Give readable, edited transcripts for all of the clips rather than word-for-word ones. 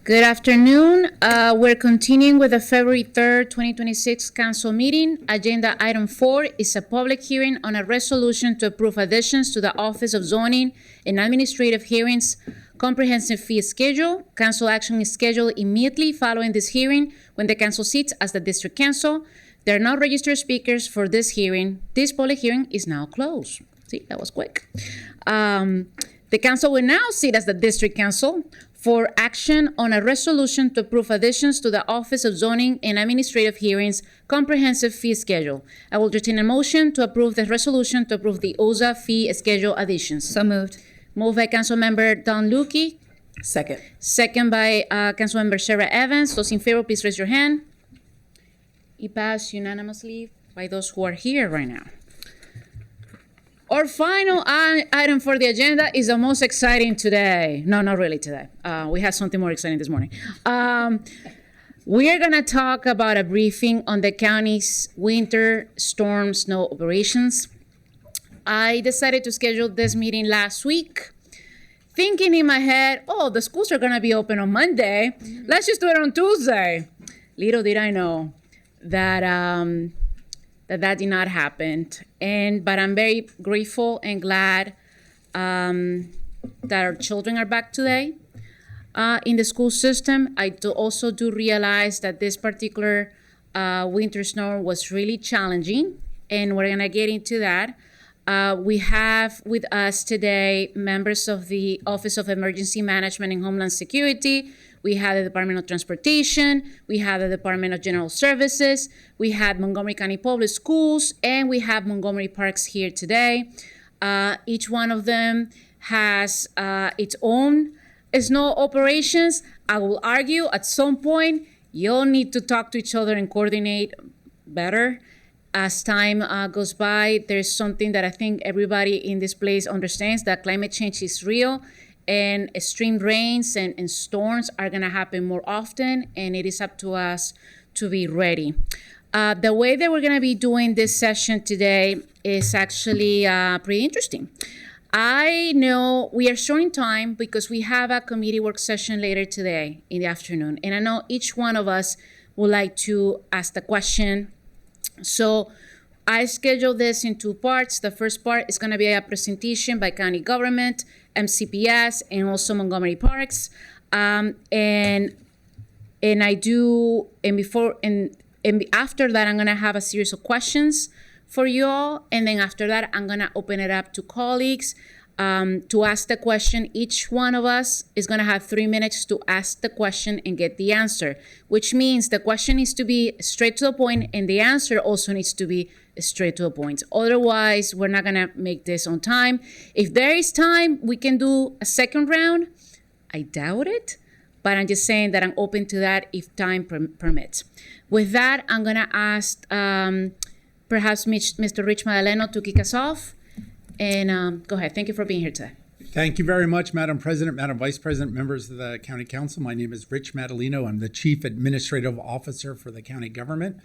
Good afternoon. We're continuing with the February 3rd, 2026 council meeting. Agenda item 4 is a public hearing on a resolution to approve additions to the Office of Zoning and Administrative Hearings comprehensive fee schedule. Council action is scheduled immediately following this hearing when the council sits as the district council. There are no registered speakers for this hearing. This public hearing is now closed. See, that was quick. The council will now sit as the district council for action on a resolution to approve additions to the Office of Zoning and Administrative Hearings comprehensive fee schedule. I will entertain a motion to approve the resolution to approve the OZA fee schedule additions. So moved. Moved by Councilmember Don Lukey, Second. second by Councilmember Sarah Evans. Those in favor, please raise your hand. It passed unanimously by those who are here right now. Our final item for the agenda is the most exciting today. No, not really today. We had something more exciting this morning. We are going to talk about a briefing on the county's winter storm snow operations. I decided to schedule this meeting last week, thinking in my head, oh, the schools are going to be open on Monday. Let's just do it on Tuesday. Little did I know that that did not happen. But I'm very grateful and glad that our children are back today in the school system. I also do realize that this particular winter snow was really challenging, and we're gonna get into that. We have with us today members of the Office of Emergency Management and Homeland Security. We have the Department of Transportation. We have the Department of General Services. We have Montgomery County Public Schools, and we have Montgomery Parks here today. Each one of them has its own snow operations. I will argue at some point you'll need to talk to each other and coordinate better. As time goes by, there's something that I think everybody in this place understands, that climate change is real, and extreme rains and storms are going to happen more often, and it is up to us to be ready. The way that we're going to be doing this session today is actually pretty interesting. I know we are short in time because we have a committee work session later today in the afternoon, and I know each one of us would like to ask the question. So I scheduled this in two parts. The first part is going to be a presentation by county government, MCPS, and also Montgomery Parks. And after that, I'm going to have a series of questions for you all. And then after that, I'm going to open it up to colleagues to ask the question. Each one of us is going to have 3 minutes to ask the question and get the answer, which means the question needs to be straight to the point and the answer also needs to be straight to the point. Otherwise, we're not going to make this on time. If there is time, we can do a second round. I doubt it, but I'm just saying that I'm open to that if time permits. With that, I'm going to ask perhaps Mr. Rich Madaleno to kick us off. And go ahead. Thank you for being here today. Thank you very much, Madam President, Madam Vice President, members of the County Council. My name is Rich Madaleno. I'm the Chief Administrative Officer for the county government.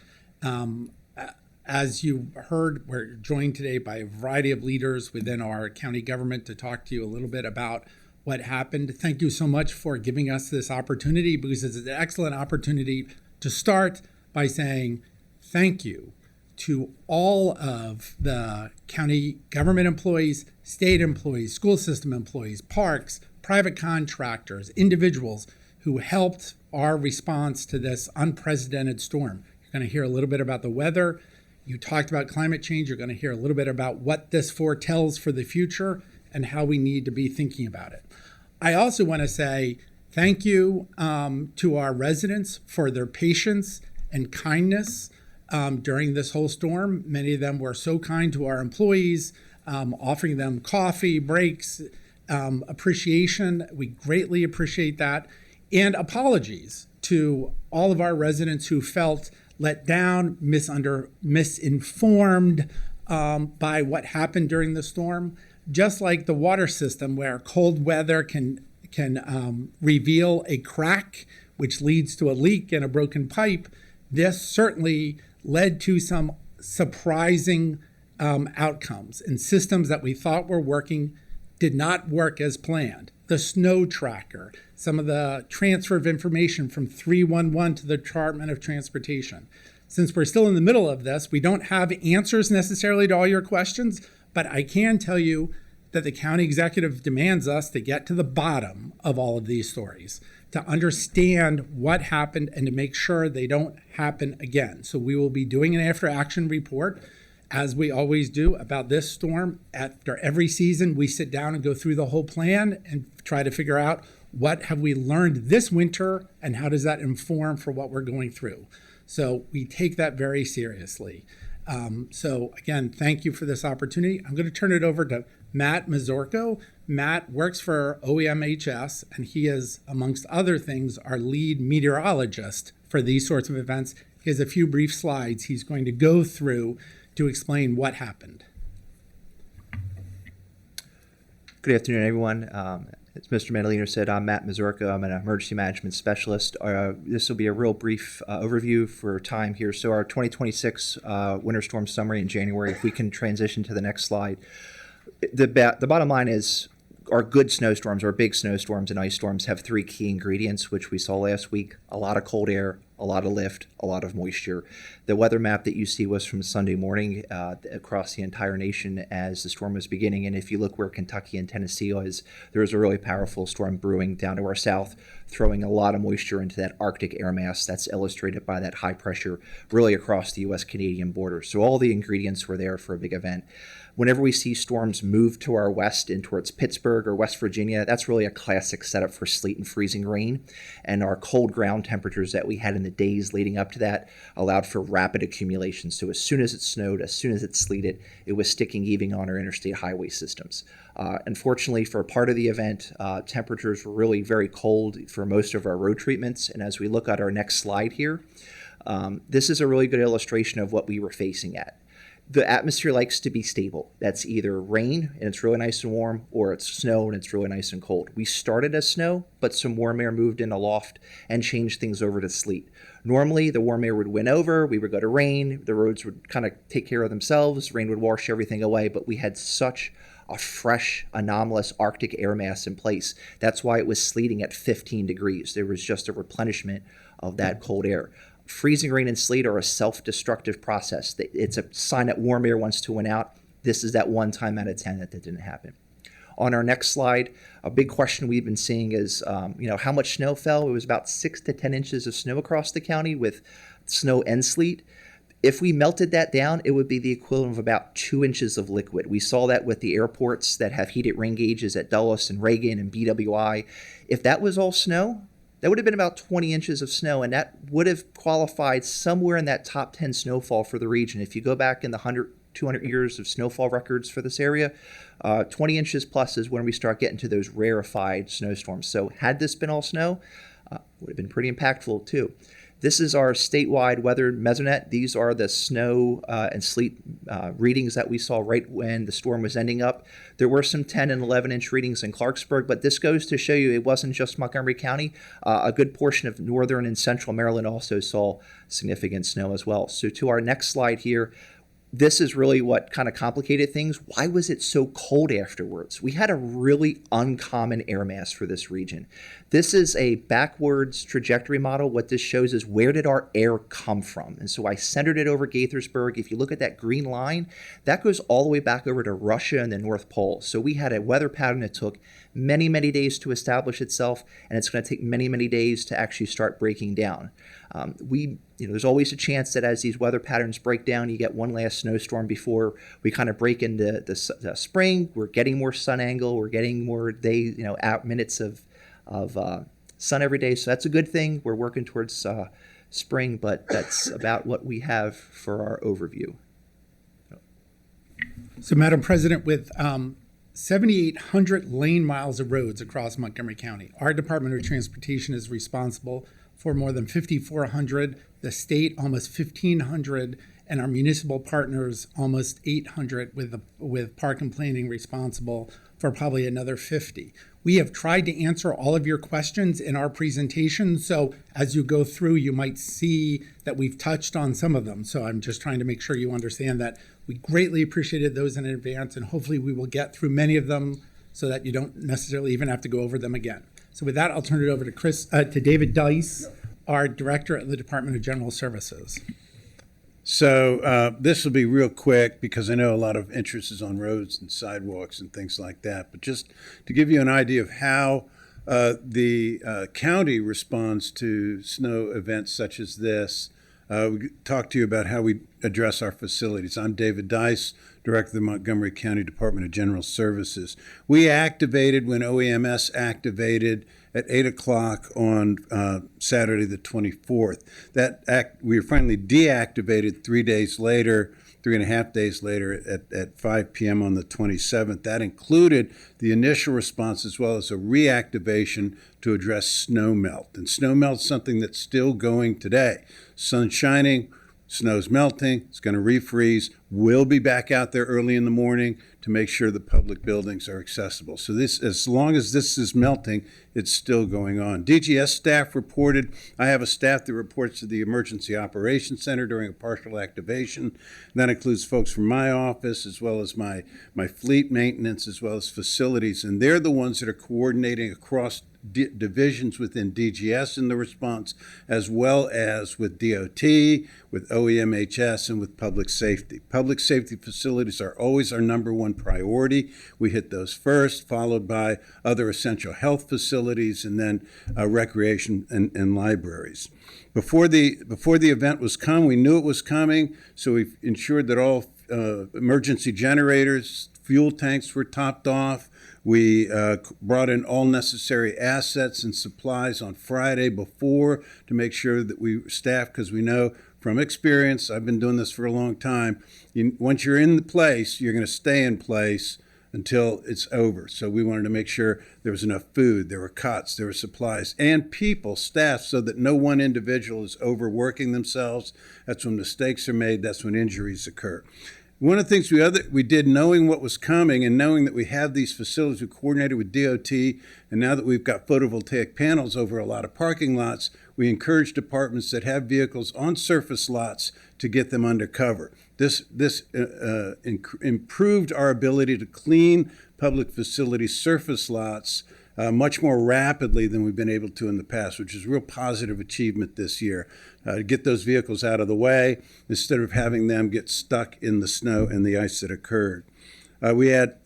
As you heard, we're joined today by a variety of leaders within our county government to talk to you a little bit about what happened. Thank you so much for giving us this opportunity, because it's an excellent opportunity to start by saying thank you to all of the county government employees, state employees, school system employees, parks, private contractors, individuals who helped our response to this unprecedented storm. You're going to hear a little bit about the weather. You talked about climate change. You're going to hear a little bit about what this foretells for the future and how we need to be thinking about it. I also want to say thank you to our residents for their patience and kindness during this whole storm. Many of them were so kind to our employees, offering them coffee, breaks, appreciation. We greatly appreciate that. And apologies to all of our residents who felt let down, misinformed by what happened during the storm. Just like the water system, where cold weather can reveal a crack, which leads to a leak and a broken pipe, this certainly led to some surprising outcomes, and systems that we thought were working did not work as planned. The snow tracker, some of the transfer of information from 311 to the Department of Transportation. Since we're still in the middle of this, we don't have answers necessarily to all your questions, but I can tell you that the county executive demands us to get to the bottom of all of these stories, to understand what happened and to make sure they don't happen again. So we will be doing an after action report, as we always do, about this storm. After every season, we sit down and go through the whole plan and try to figure out what have we learned this winter and how does that inform for what we're going through. So we take that very seriously. So again, thank you for this opportunity. I'm going to turn it over to Matt Mazurko. Matt works for OEMHS, and he is, amongst other things, our lead meteorologist for these sorts of events. He has a few brief slides he's going to go through to explain what happened. Good afternoon, everyone. As Mr. Mandolino said, I'm Matt Mazurka. I'm an emergency management specialist. This will be a real brief overview for time here. So our 2026 winter storm summary in January, if we can transition to the next slide. The bottom line is our good snowstorms, our big snowstorms and ice storms have three key ingredients, which we saw last week: a lot of cold air, a lot of lift, a lot of moisture. The weather map that you see was from Sunday morning across the entire nation as the storm was beginning. And if you look where Kentucky and Tennessee is, there was a really powerful storm brewing down to our south, throwing a lot of moisture into that Arctic air mass that's illustrated by that high pressure really across the U.S.-Canadian border. So all the ingredients were there for a big event. Whenever we see storms move to our west in towards Pittsburgh or West Virginia, that's really a classic setup for sleet and freezing rain. And our cold ground temperatures that we had in the days leading up to that allowed for rapid accumulation. So as soon as it snowed, as soon as it sleeted, it was sticking even on our interstate highway systems. Unfortunately, for part of the event, temperatures were really very cold for most of our road treatments. And as we look at our next slide here, this is a really good illustration of what we were facing at. The atmosphere likes to be stable. That's either rain and it's really nice and warm, or it's snow and it's really nice and cold. We started as snow, but some warm air moved in aloft and changed things over to sleet. Normally, the warm air would win over. We would go to rain. The roads would kind of take care of themselves. Rain would wash everything away, but we had such a fresh, anomalous Arctic air mass in place. That's why it was sleeting at 15 degrees. There was just a replenishment of that cold air. Freezing rain and sleet are a self-destructive process. It's a sign that warm air wants to win out. This is that one time out of 10 that didn't happen. On our next slide, a big question we've been seeing is, how much snow fell? It was about 6 to 10 inches of snow across the county with snow and sleet. If we melted that down, it would be the equivalent of about 2 inches of liquid. We saw that with the airports that have heated rain gauges at Dulles and Reagan and BWI. If that was all snow, that would have been about 20 inches of snow, and that would have qualified somewhere in that top 10 snowfall for the region. If you go back in the 100, 200 years of snowfall records for this area, 20 inches plus is when we start getting to those rarefied snowstorms. So had this been all snow, would have been pretty impactful too. This is our statewide weather mesonet. These are the snow and sleet readings that we saw right when the storm was ending up. There were some 10 and 11-inch readings in Clarksburg, but this goes to show you it wasn't just Montgomery County. A good portion of northern and central Maryland also saw significant snow as well. So to our next slide here, this is really what kind of complicated things. Why was it so cold afterwards? We had a really uncommon air mass for this region. This is a backwards trajectory model. What this shows is where did our air come from? And so I centered it over Gaithersburg. If you look at that green line, that goes all the way back over to Russia and the North Pole. So we had a weather pattern that took many, many days to establish itself, and it's going to take many, many days to actually start breaking down. There's always a chance that as these weather patterns break down, you get one last snowstorm before we kind of break into the spring. We're getting more sun angle. We're getting more days, minutes of sun every day. So that's a good thing. We're working towards spring, but that's about what we have for our overview. So, Madam President, with 7,800 lane miles of roads across Montgomery County, our Department of Transportation is responsible for more than 5,400, the state almost 1,500, and our municipal partners almost 800, with park and planning responsible for probably another 50. We have tried to answer all of your questions in our presentation, so as you go through, you might see that we've touched on some of them. So I'm just trying to make sure you understand that we greatly appreciated those in advance, and hopefully we will get through many of them so that you don't necessarily even have to go over them again. So with that, I'll turn it over to David Dice, our Director at the Department of General Services. So this will be real quick because I know a lot of interest is on roads and sidewalks and things like that. But just to give you an idea of how the county responds to snow events such as this, we talked to you about how we address our facilities. I'm David Dice, Director of the Montgomery County Department of General Services. We activated when OEMS activated at 8 o'clock on Saturday the 24th. We were finally deactivated 3 days later, 3.5 days later at 5 p.m. on the 27th. That included the initial response as well as a reactivation to address snow melt. And snow melt's something that's still going today. Sun's shining, snow's melting, it's going to refreeze. We'll be back out there early in the morning to make sure the public buildings are accessible. So this, as long as this is melting, it's still going on. DGS staff reported, I have a staff that reports to the Emergency Operations Center during a partial activation. And that includes folks from my office as well as my fleet maintenance as well as facilities. And they're the ones that are coordinating across divisions within DGS in the response, as well as with DOT, with OEMHS, and with public safety. Public safety facilities are always our number one priority. We hit those first, followed by other essential health facilities, and then recreation and libraries. Before the event was come, we knew it was coming, so we ensured that all emergency generators, fuel tanks were topped off. We brought in all necessary assets and supplies on Friday before to make sure that we staffed, because we know from experience, I've been doing this for a long time, once you're in the place, you're going to stay in place until it's over. So we wanted to make sure there was enough food, there were cots, there were supplies, and people, staff, so that no one individual is overworking themselves. That's when mistakes are made, that's when injuries occur. One of the things we did, knowing what was coming and knowing that we have these facilities, we coordinated with DOT, and now that we've got photovoltaic panels over a lot of parking lots, we encourage departments that have vehicles on surface lots to get them under cover. This improved our ability to clean public facility surface lots much more rapidly than we've been able to in the past, which is a real positive achievement this year. To get those vehicles out of the way instead of having them get stuck in the snow and the ice that occurred. I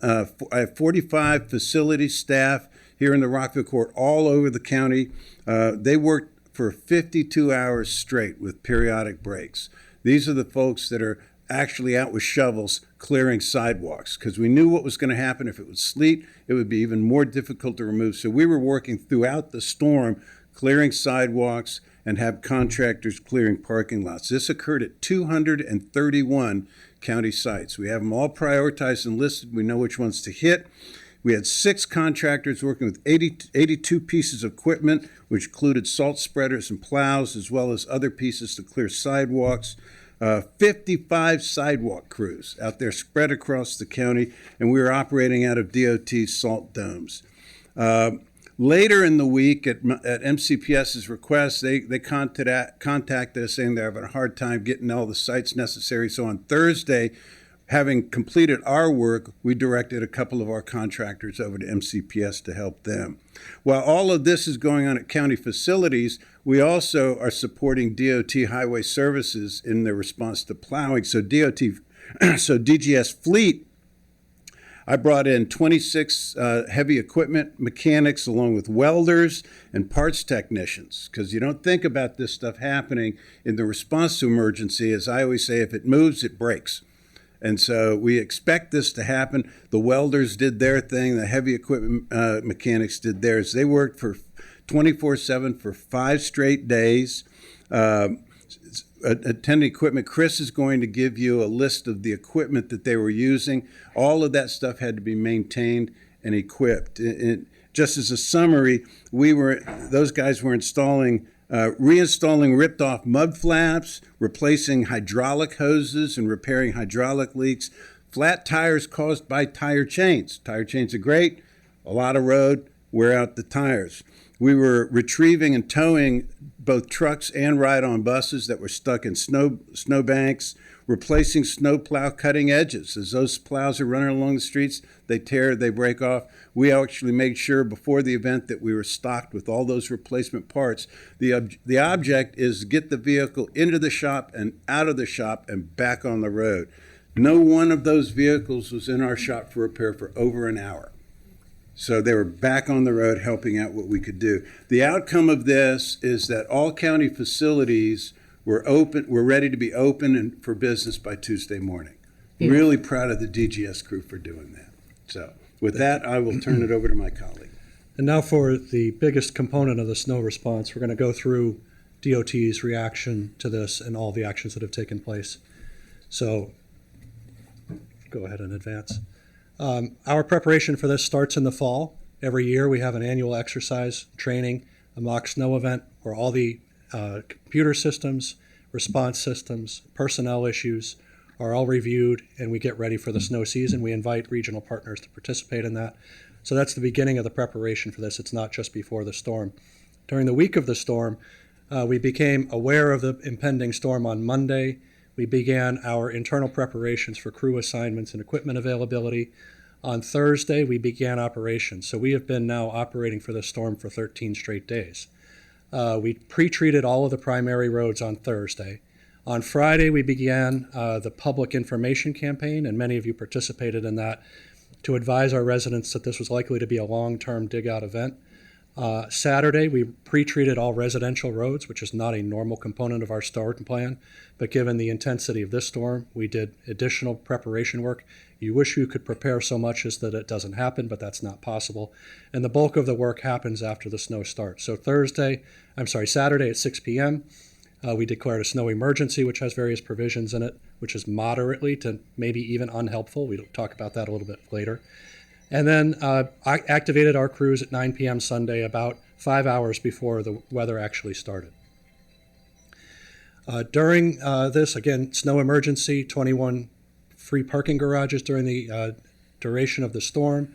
have 45 facility staff here in the Rockville Court all over the county. They worked for 52 hours straight with periodic breaks. These are the folks that are actually out with shovels clearing sidewalks, because we knew what was going to happen. If it was sleet, it would be even more difficult to remove. So we were working throughout the storm clearing sidewalks and have contractors clearing parking lots. This occurred at 231 county sites. We have them all prioritized and listed. We know which ones to hit. We had 6 contractors working with 82 pieces of equipment, which included salt spreaders and plows, as well as other pieces to clear sidewalks. 55 sidewalk crews out there spread across the county, and we were operating out of DOT salt domes. Later in the week, at MCPS's request, they contacted us saying they're having a hard time getting all the sites necessary. So on Thursday, having completed our work, we directed a couple of our contractors over to MCPS to help them. While all of this is going on at county facilities, we also are supporting DOT Highway Services in their response to plowing. So DGS Fleet, I brought in 26 heavy equipment mechanics along with welders and parts technicians, because you don't think about this stuff happening in the response to emergency. As I always say, if it moves, it breaks. And so we expect this to happen. The welders did their thing. The heavy equipment mechanics did theirs. They worked for 24/7 for 5 straight days. Attending equipment, Chris is going to give you a list of the equipment that they were using. All of that stuff had to be maintained and equipped. Just as a summary, those guys were reinstalling ripped off mud flaps, replacing hydraulic hoses and repairing hydraulic leaks, flat tires caused by tire chains. Tire chains are great, a lot of road, wear out the tires. We were retrieving and towing both trucks and ride-on buses that were stuck in snow banks, replacing snow plow cutting edges. As those plows are running along the streets, they tear, they break off. We actually made sure before the event that we were stocked with all those replacement parts. The object is to get the vehicle into the shop and out of the shop and back on the road. No one of those vehicles was in our shop for repair for over an hour. So they were back on the road helping out what we could do. The outcome of this is that all county facilities were ready to be open and for business by Tuesday morning. Really proud of the DGS crew for doing that. So with that, I will turn it over to my colleague. And now for the biggest component of the snow response, we're going to go through DOT's reaction to this and all the actions that have taken place. So go ahead and advance. Our preparation for this starts in the fall. Every year we have an annual exercise, training, a mock snow event where all the computer systems, response systems, personnel issues are all reviewed, and we get ready for the snow season. We invite regional partners to participate in that. So that's the beginning of the preparation for this. It's not just before the storm. During the week of the storm, we became aware of the impending storm on Monday. We began our internal preparations for crew assignments and equipment availability. On Thursday, we began operations. So we have been now operating for the storm for 13 straight days. We pre-treated all of the primary roads on Thursday. On Friday, we began the public information campaign, and many of you participated in that, to advise our residents that this was likely to be a long-term dig-out event. Saturday, we pre-treated all residential roads, which is not a normal component of our storm plan, but given the intensity of this storm, we did additional preparation work. You wish you could prepare so much as that it doesn't happen, but that's not possible. And the bulk of the work happens after the snow starts. So Saturday at 6 p.m., we declared a snow emergency, which has various provisions in it, which is moderately to maybe even unhelpful. We'll talk about that a little bit later. And then I activated our crews at 9 p.m. Sunday, about 5 hours before the weather actually started. During this, again, snow emergency, 21 free parking garages during the duration of the storm,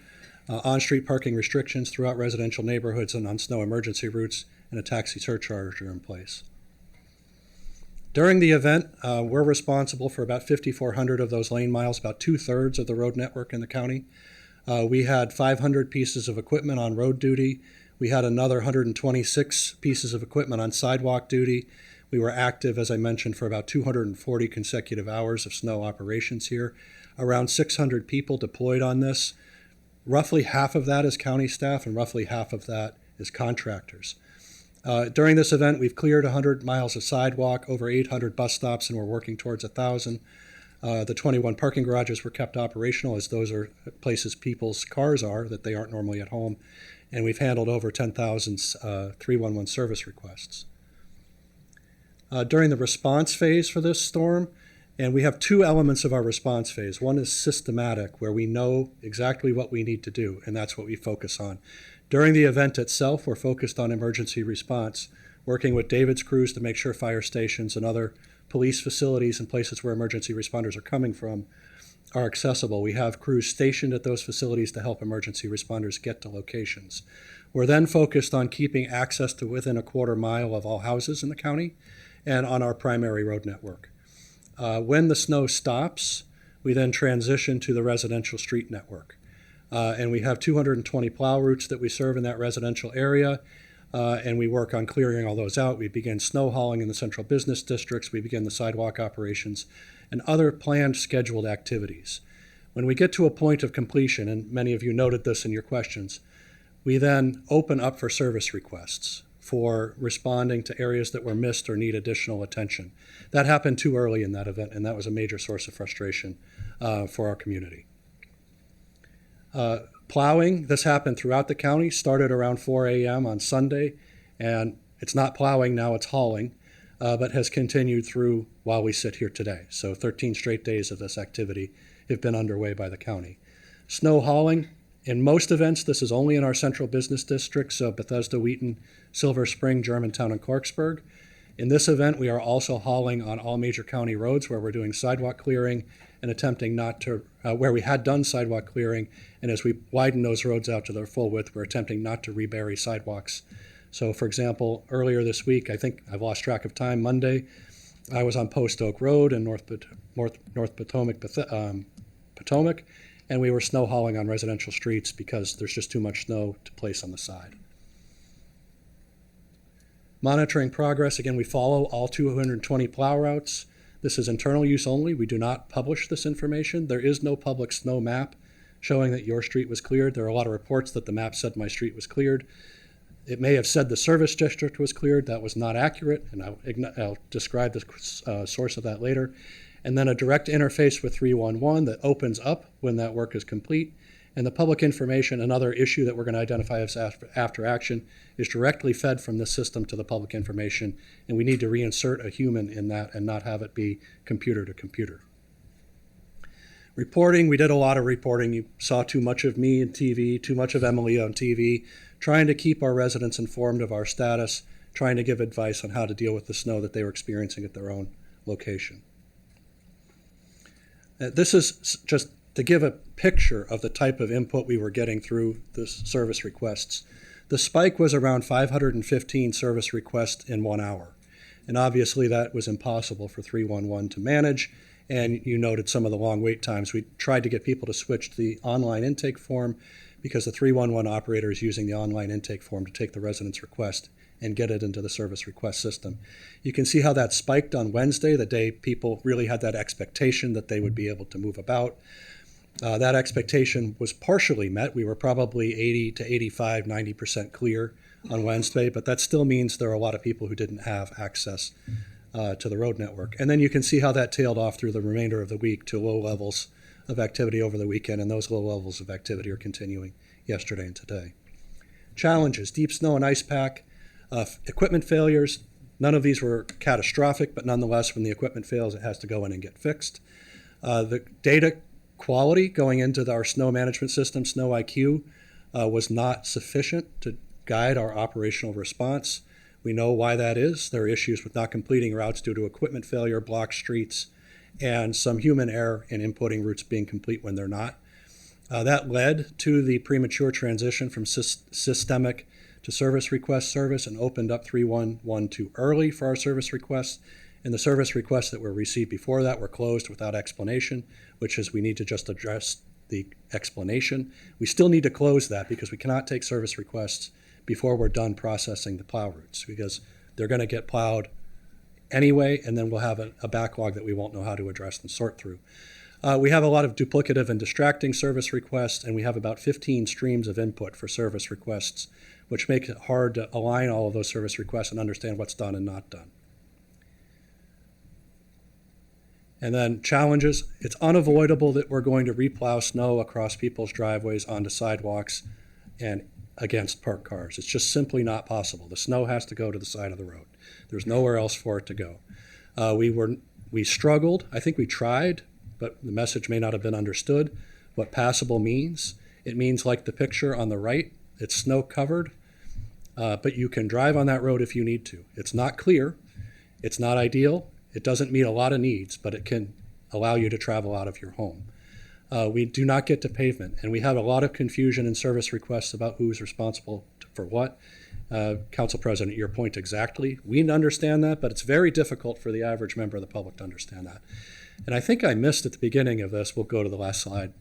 on-street parking restrictions throughout residential neighborhoods and on snow emergency routes, and a taxi surcharge are in place. During the event, we're responsible for about 5,400 of those lane miles, about 2/3 of the road network in the county. We had 500 pieces of equipment on road duty. We had another 126 pieces of equipment on sidewalk duty. We were active, as I mentioned, for about 240 consecutive hours of snow operations here. Around 600 people deployed on this. Roughly half of that is county staff, and roughly half of that is contractors. During this event, we've cleared 100 miles of sidewalk, over 800 bus stops, and we're working towards 1,000. The 21 parking garages were kept operational, as those are places people's cars are that they aren't normally at home. And we've handled over 10,000 311 service requests. During the response phase for this storm, and we have two elements of our response phase. One is systematic, where we know exactly what we need to do, and that's what we focus on. During the event itself, we're focused on emergency response, working with David's crews to make sure fire stations and other police facilities and places where emergency responders are coming from are accessible. We have crews stationed at those facilities to help emergency responders get to locations. We're then focused on keeping access to within a quarter mile of all houses in the county and on our primary road network. When the snow stops, we then transition to the residential street network. And we have 220 plow routes that we serve in that residential area, and we work on clearing all those out. We begin snow hauling in the central business districts. We begin the sidewalk operations and other planned scheduled activities. When we get to a point of completion, and many of you noted this in your questions, we then open up for service requests for responding to areas that were missed or need additional attention. That happened too early in that event, and that was a major source of frustration for our community. Plowing, this happened throughout the county, started around 4 a.m. on Sunday, and it's not plowing now, it's hauling, but has continued through while we sit here today. So 13 straight days of this activity have been underway by the county. Snow hauling, in most events, this is only in our central business districts, so Bethesda, Wheaton, Silver Spring, Germantown, and Clarksburg. In this event, we are also hauling on all major county roads where we're doing sidewalk clearing and attempting not to, where we had done sidewalk clearing, and as we widen those roads out to their full width, we're attempting not to rebury sidewalks So for example, earlier this week, I think I've lost track of time, Monday, I was on Post Oak Road in North Potomac, Potomac, and we were snow hauling on residential streets because there's just too much snow to place on the side. Monitoring progress, again, we follow all 220 plow routes. This is internal use only. We do not publish this information. There is no public snow map showing that your street was cleared. There are a lot of reports that the map said my street was cleared. It may have said the service district was cleared. That was not accurate, and I'll describe the source of that later. And then a direct interface with 311 that opens up when that work is complete. And the public information, another issue that we're going to identify as after action, is directly fed from this system to the public information, and we need to reinsert a human in that and not have it be computer to computer. Reporting, we did a lot of reporting. You saw too much of me on TV, too much of Emily on TV, trying to keep our residents informed of our status, trying to give advice on how to deal with the snow that they were experiencing at their own location. This is just to give a picture of the type of input we were getting through the service requests. The spike was around 515 service requests in 1 hour. And obviously that was impossible for 311 to manage. And you noted some of the long wait times. We tried to get people to switch to the online intake form because the 311 operator is using the online intake form to take the resident's request and get it into the service request system. You can see how that spiked on Wednesday, the day people really had that expectation that they would be able to move about. That expectation was partially met. We were probably 80 to 85, 90% clear on Wednesday, but that still means there are a lot of people who didn't have access to the road network. And then you can see how that tailed off through the remainder of the week to low levels of activity over the weekend, and those low levels of activity are continuing yesterday and today. Challenges, deep snow and ice pack, equipment failures. None of these were catastrophic, but nonetheless, when the equipment fails, it has to go in and get fixed. The data quality going into our snow management system, Snow IQ, was not sufficient to guide our operational response. We know why that is. There are issues with not completing routes due to equipment failure, blocked streets, and some human error in inputting routes being complete when they're not. That led to the premature transition from systemic to service request service and opened up 311 too early for our service requests. And the service requests that were received before that were closed without explanation, which is we need to just address the explanation. We still need to close that because we cannot take service requests before we're done processing the plow routes because they're going to get plowed anyway, and then we'll have a backlog that we won't know how to address and sort through. We have a lot of duplicative and distracting service requests, and we have about 15 streams of input for service requests, which makes it hard to align all of those service requests and understand what's done and not done. And then challenges, it's unavoidable that we're going to replow snow across people's driveways, onto sidewalks, and against parked cars. It's just simply not possible. The snow has to go to the side of the road. There's nowhere else for it to go. We struggled. I think we tried, but the message may not have been understood. What passable means. It means like the picture on the right, it's snow covered, but you can drive on that road if you need to. It's not clear. It's not ideal. It doesn't meet a lot of needs, but it can allow you to travel out of your home. We do not get to pavement, and we have a lot of confusion in service requests about who's responsible for what. Council President, your point exactly. We understand that, but it's very difficult for the average member of the public to understand that. And I think I missed at the beginning of this, we'll go to the last slide.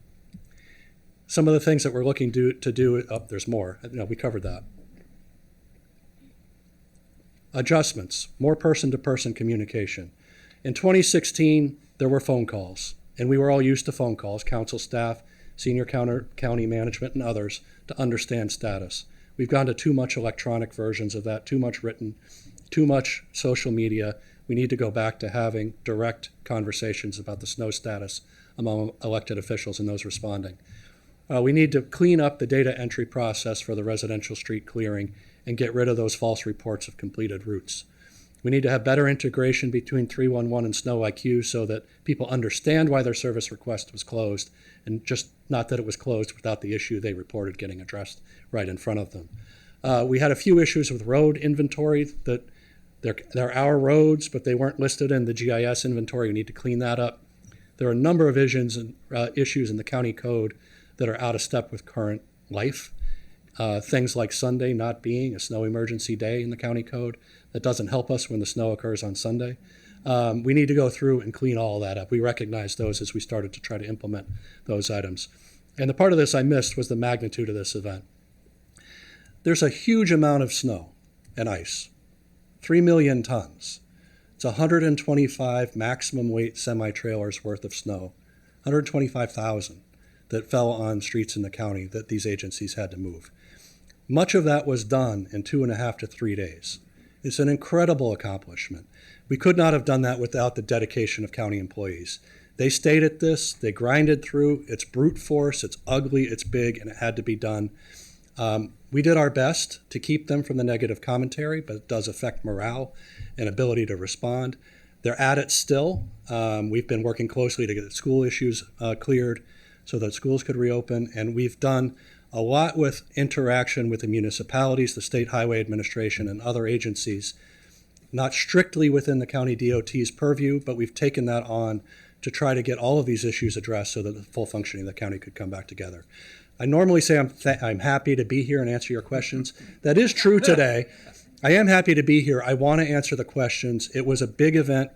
Some of the things that we're looking to do, there's more. No, we covered that. Adjustments, more person-to-person communication. In 2016, there were phone calls, and we were all used to phone calls, council staff, senior county management, and others, to understand status. We've gone to too much electronic versions of that, too much written, too much social media. We need to go back to having direct conversations about the snow status among elected officials and those responding. We need to clean up the data entry process for the residential street clearing and get rid of those false reports of completed routes. We need to have better integration between 311 and Snow IQ so that people understand why their service request was closed, and just not that it was closed without the issue they reported getting addressed right in front of them. We had a few issues with road inventory that they're our roads, but they weren't listed in the GIS inventory. We need to clean that up. There are a number of issues in the county code that are out of step with current life. Things like Sunday not being a snow emergency day in the county code, that doesn't help us when the snow occurs on Sunday. We need to go through and clean all that up. We recognize those as we started to try to implement those items. And the part of this I missed was the magnitude of this event. There's a huge amount of snow and ice, 3 million tons. It's 125 maximum weight semi-trailers worth of snow, 125,000 that fell on streets in the county that these agencies had to move. Much of that was done in 2.5 to 3 days. It's an incredible accomplishment. We could not have done that without the dedication of county employees. They stayed at this, they grinded through. It's brute force, it's ugly, it's big, and it had to be done. We did our best to keep them from the negative commentary, but it does affect morale and ability to respond. They're at it still. We've been working closely to get school issues cleared so that schools could reopen, and we've done a lot with interaction with the municipalities, the State Highway Administration, and other agencies, not strictly within the county DOT's purview, but we've taken that on to try to get all of these issues addressed so that the full functioning of the county could come back together. I normally say I'm happy to be here and answer your questions. That is true today. I am happy to be here. I want to answer the questions. It was a big event.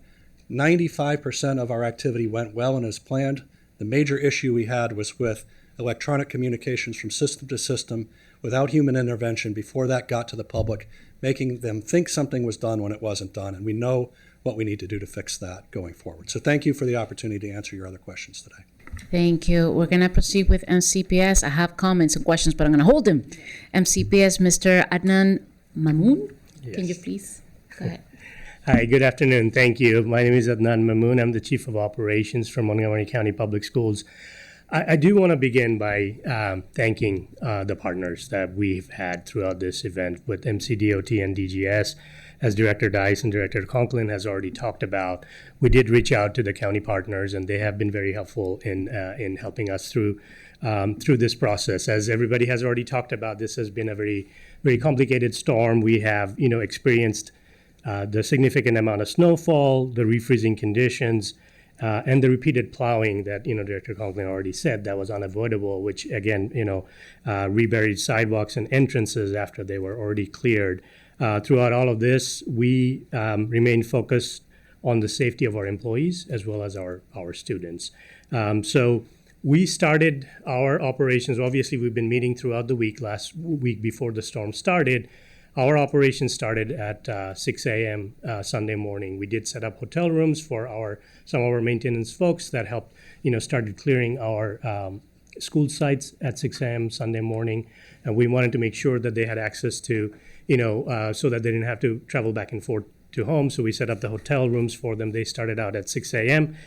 95% of our activity went well and as planned. The major issue we had was with electronic communications from system to system without human intervention before that got to the public, making them think something was done when it wasn't done. And we know what we need to do to fix that going forward. So thank you for the opportunity to answer your other questions today. Thank you. We're going to proceed with MCPS. I have comments and questions, but I'm going to hold them. MCPS, Mr. Adnan Mamoon. Yes. Can you please go ahead? Hi, good afternoon. Thank you. My name is Adnan Mamoon. I'm the Chief of Operations from Montgomery County Public Schools. I do want to begin by thanking the partners that we've had throughout this event with MCDOT and DGS. As Director Dice and Director Conklin has already talked about, we did reach out to the county partners, and they have been very helpful in helping us through this process. As everybody has already talked about, this has been a very, very complicated storm. We have, experienced the significant amount of snowfall, the refreezing conditions, and the repeated plowing that, Director Conklin already said that was unavoidable, which again, reburied sidewalks and entrances after they were already cleared. Throughout all of this, we remain focused on the safety of our employees as well as our students. So we started our operations. Obviously, we've been meeting throughout the week. Last week before the storm started, our operation started at 6 a.m. Sunday morning. We did set up hotel rooms for some of our maintenance folks that helped, started clearing our school sites at 6 a.m. Sunday morning. And we wanted to make sure that they had access to, so that they didn't have to travel back and forth to home. So we set up the hotel rooms for them. They started out at 6 a.m.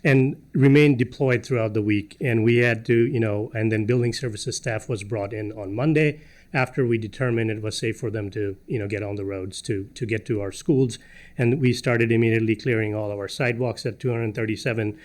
And remained deployed throughout the week. And we had to, and then building services staff was brought in on Monday after we determined it was safe for them to, get on the roads to get to our schools. And we started immediately clearing all of our sidewalks at 237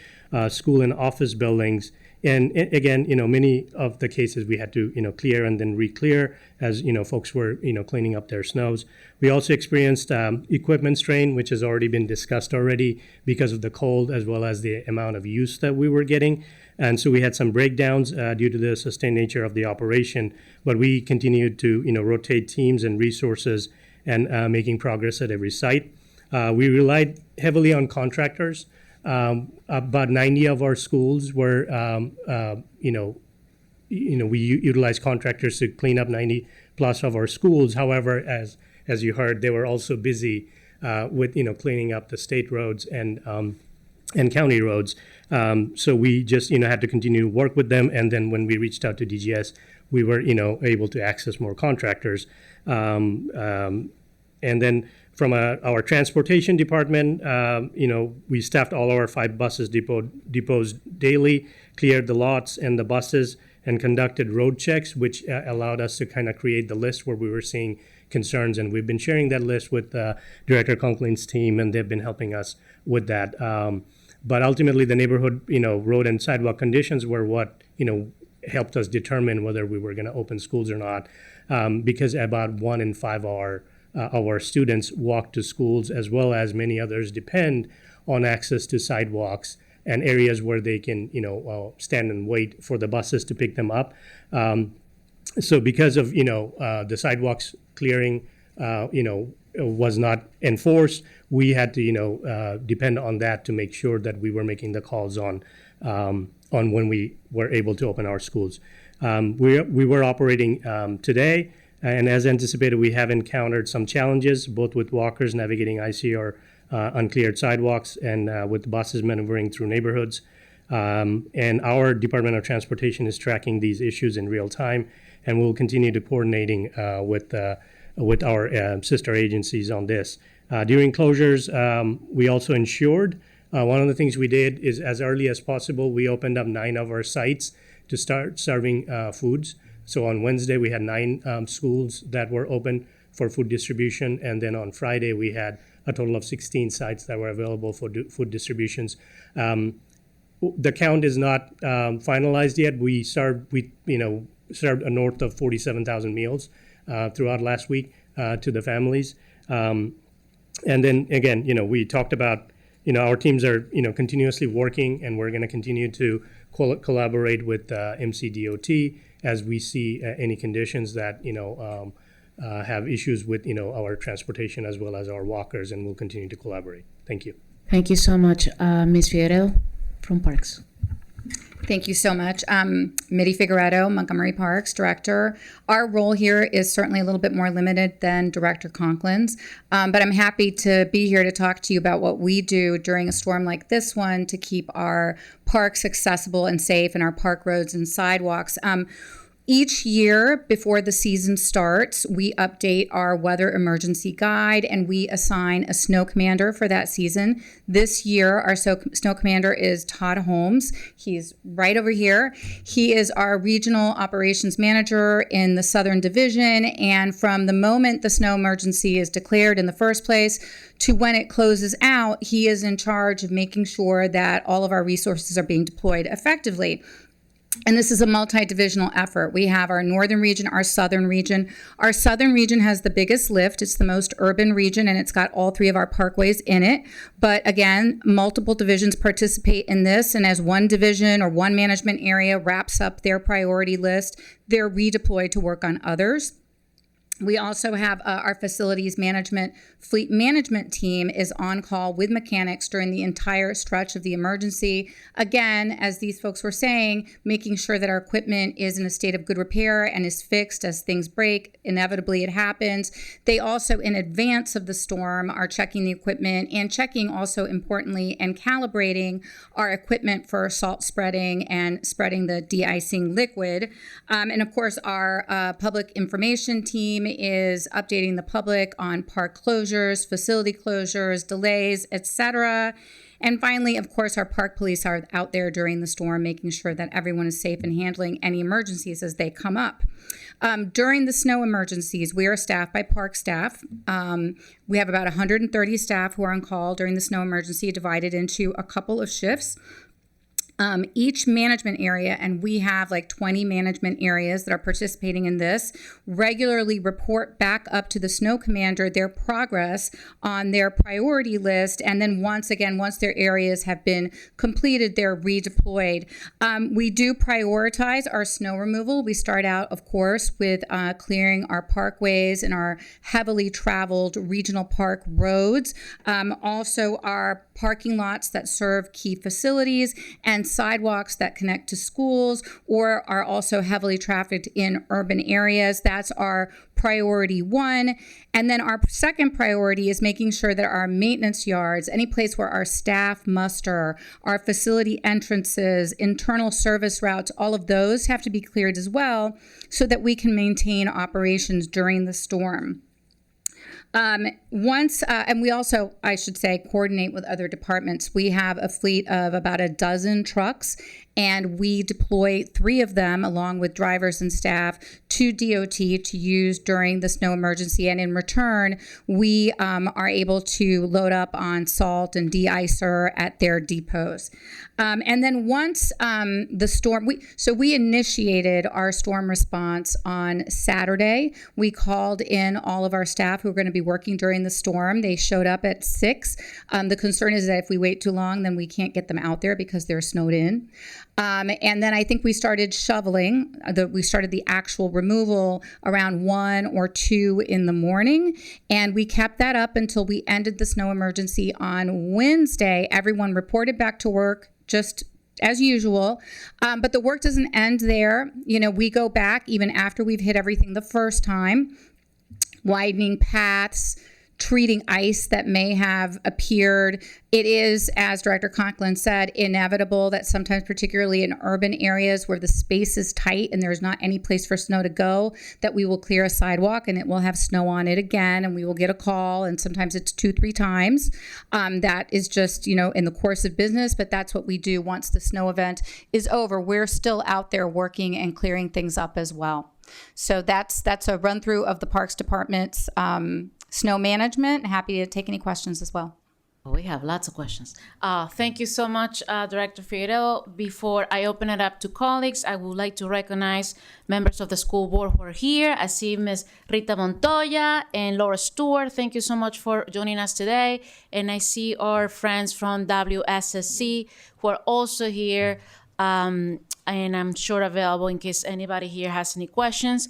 school and office buildings. And again, many of the cases we had to, clear and then re-clear as, folks were, cleaning up their snows. We also experienced equipment strain, which has already been discussed already because of the cold as well as the amount of use that we were getting. And so we had some breakdowns due to the sustained nature of the operation, but we continued to, rotate teams and resources and making progress at every site. We relied heavily on contractors. About 90 of our schools were, we utilized contractors to clean up 90 plus of our schools. However, as you heard, they were also busy with, cleaning up the state roads and county roads. So we just, had to continue to work with them. And then when we reached out to DGS, we were, able to access more contractors. And then from our transportation department, we staffed all our 5 buses depots daily, cleared the lots and the buses, and conducted road checks, which allowed us to kind of create the list where we were seeing concerns. And we've been sharing that list with Director Conklin's team, and they've been helping us with that. But ultimately, the neighborhood, road and sidewalk conditions were what, helped us determine whether we were going to open schools or not, because about 1 in 5 of our students walk to schools, as well as many others depend on access to sidewalks and areas where they can, stand and wait for the buses to pick them up. So because of the sidewalks clearing was not enforced, we had to depend on that to make sure that we were making the calls on when we were able to open our schools. We were operating today, and as anticipated, we have encountered some challenges both with walkers navigating icy or uncleared sidewalks and with buses maneuvering through neighborhoods. And our Department of Transportation is tracking these issues in real time, and we'll continue to coordinating with our sister agencies on this. During closures, we also ensured one of the things we did is as early as possible, we opened up 9 of our sites to start serving foods. So on Wednesday, we had 9 schools that were open for food distribution, and then on Friday, we had a total of 16 sites that were available for food distributions. The count is not finalized yet. We served north of 47,000 meals throughout last week to the families. And then again, we talked about, our teams are, continuously working, and we're going to continue to collaborate with MCDOT as we see any conditions that, have issues with, our transportation as well as our walkers, and we'll continue to collaborate. Thank you. Thank you so much. Ms. Figueredo from Parks. Thank you so much. Mitty Figueredo, Montgomery Parks Director. Our role here is certainly a little bit more limited than Director Conklin's, but I'm happy to be here to talk to you about what we do during a storm like this one to keep our parks accessible and safe and our park roads and sidewalks. Each year before the season starts, we update our weather emergency guide and we assign a snow commander for that season. This year, our snow commander is Todd Holmes. He's right over here. He is our regional operations manager in the Southern Division. And from the moment the snow emergency is declared in the first place to when it closes out, he is in charge of making sure that all of our resources are being deployed effectively. And this is a multi-divisional effort. We have our northern region, our southern region. Our southern region has the biggest lift. It's the most urban region, and it's got all 3 of our parkways in it. But again, multiple divisions participate in this, and as one division or one management area wraps up their priority list, they're redeployed to work on others. We also have our facilities management, fleet management team is on call with mechanics during the entire stretch of the emergency. Again, as these folks were saying, making sure that our equipment is in a state of good repair and is fixed as things break. Inevitably, it happens. They also, in advance of the storm, are checking the equipment and checking also importantly and calibrating our equipment for salt spreading and spreading the de-icing liquid. And of course, our public information team is updating the public on park closures, facility closures, delays, etc. And finally, of course, our park police are out there during the storm, making sure that everyone is safe and handling any emergencies as they come up. During the snow emergencies, we are staffed by park staff. We have about 130 staff who are on call during the snow emergency, divided into a couple of shifts. Each management area, and we have like 20 management areas that are participating in this, regularly report back up to the snow commander their progress on their priority list. And then once their areas have been completed, they're redeployed. We do prioritize our snow removal. We start out, of course, with clearing our parkways and our heavily traveled regional park roads. Also, our parking lots that serve key facilities and sidewalks that connect to schools or are also heavily trafficked in urban areas. That's our priority 1. And then our second priority is making sure that our maintenance yards, any place where our staff muster, our facility entrances, internal service routes, all of those have to be cleared as well so that we can maintain operations during the storm. And we also, I should say, coordinate with other departments. We have a fleet of about a dozen trucks, and we deploy 3 of them along with drivers and staff to DOT to use during the snow emergency. And in return, we are able to load up on salt and de-icer at their depots. And then once the storm, we initiated our storm response on Saturday. We called in all of our staff who are going to be working during the storm. They showed up at 6. The concern is that if we wait too long, then we can't get them out there because they're snowed in. And then I think we started shoveling. We started the actual removal around 1 or 2 in the morning, and we kept that up until we ended the snow emergency on Wednesday. Everyone reported back to work just as usual, but the work doesn't end there. We go back even after we've hit everything the first time, widening paths, treating ice that may have appeared. It is, as Director Conklin said, inevitable that sometimes, particularly in urban areas where the space is tight and there's not any place for snow to go, that we will clear a sidewalk and it will have snow on it again, and we will get a call, and sometimes it's 2-3 times. That is just, in the course of business, but that's what we do once the snow event is over. We're still out there working and clearing things up as well. So that's a run through of the Parks Department's snow management. Happy to take any questions as well. We have lots of questions. Thank you so much, Director Figueroa. Before I open it up to colleagues, I would like to recognize members of the school board who are here. I see Ms. Rita Montoya and Laura Stewart. Thank you so much for joining us today. And I see our friends from WSSC who are also here, and I'm sure available in case anybody here has any questions.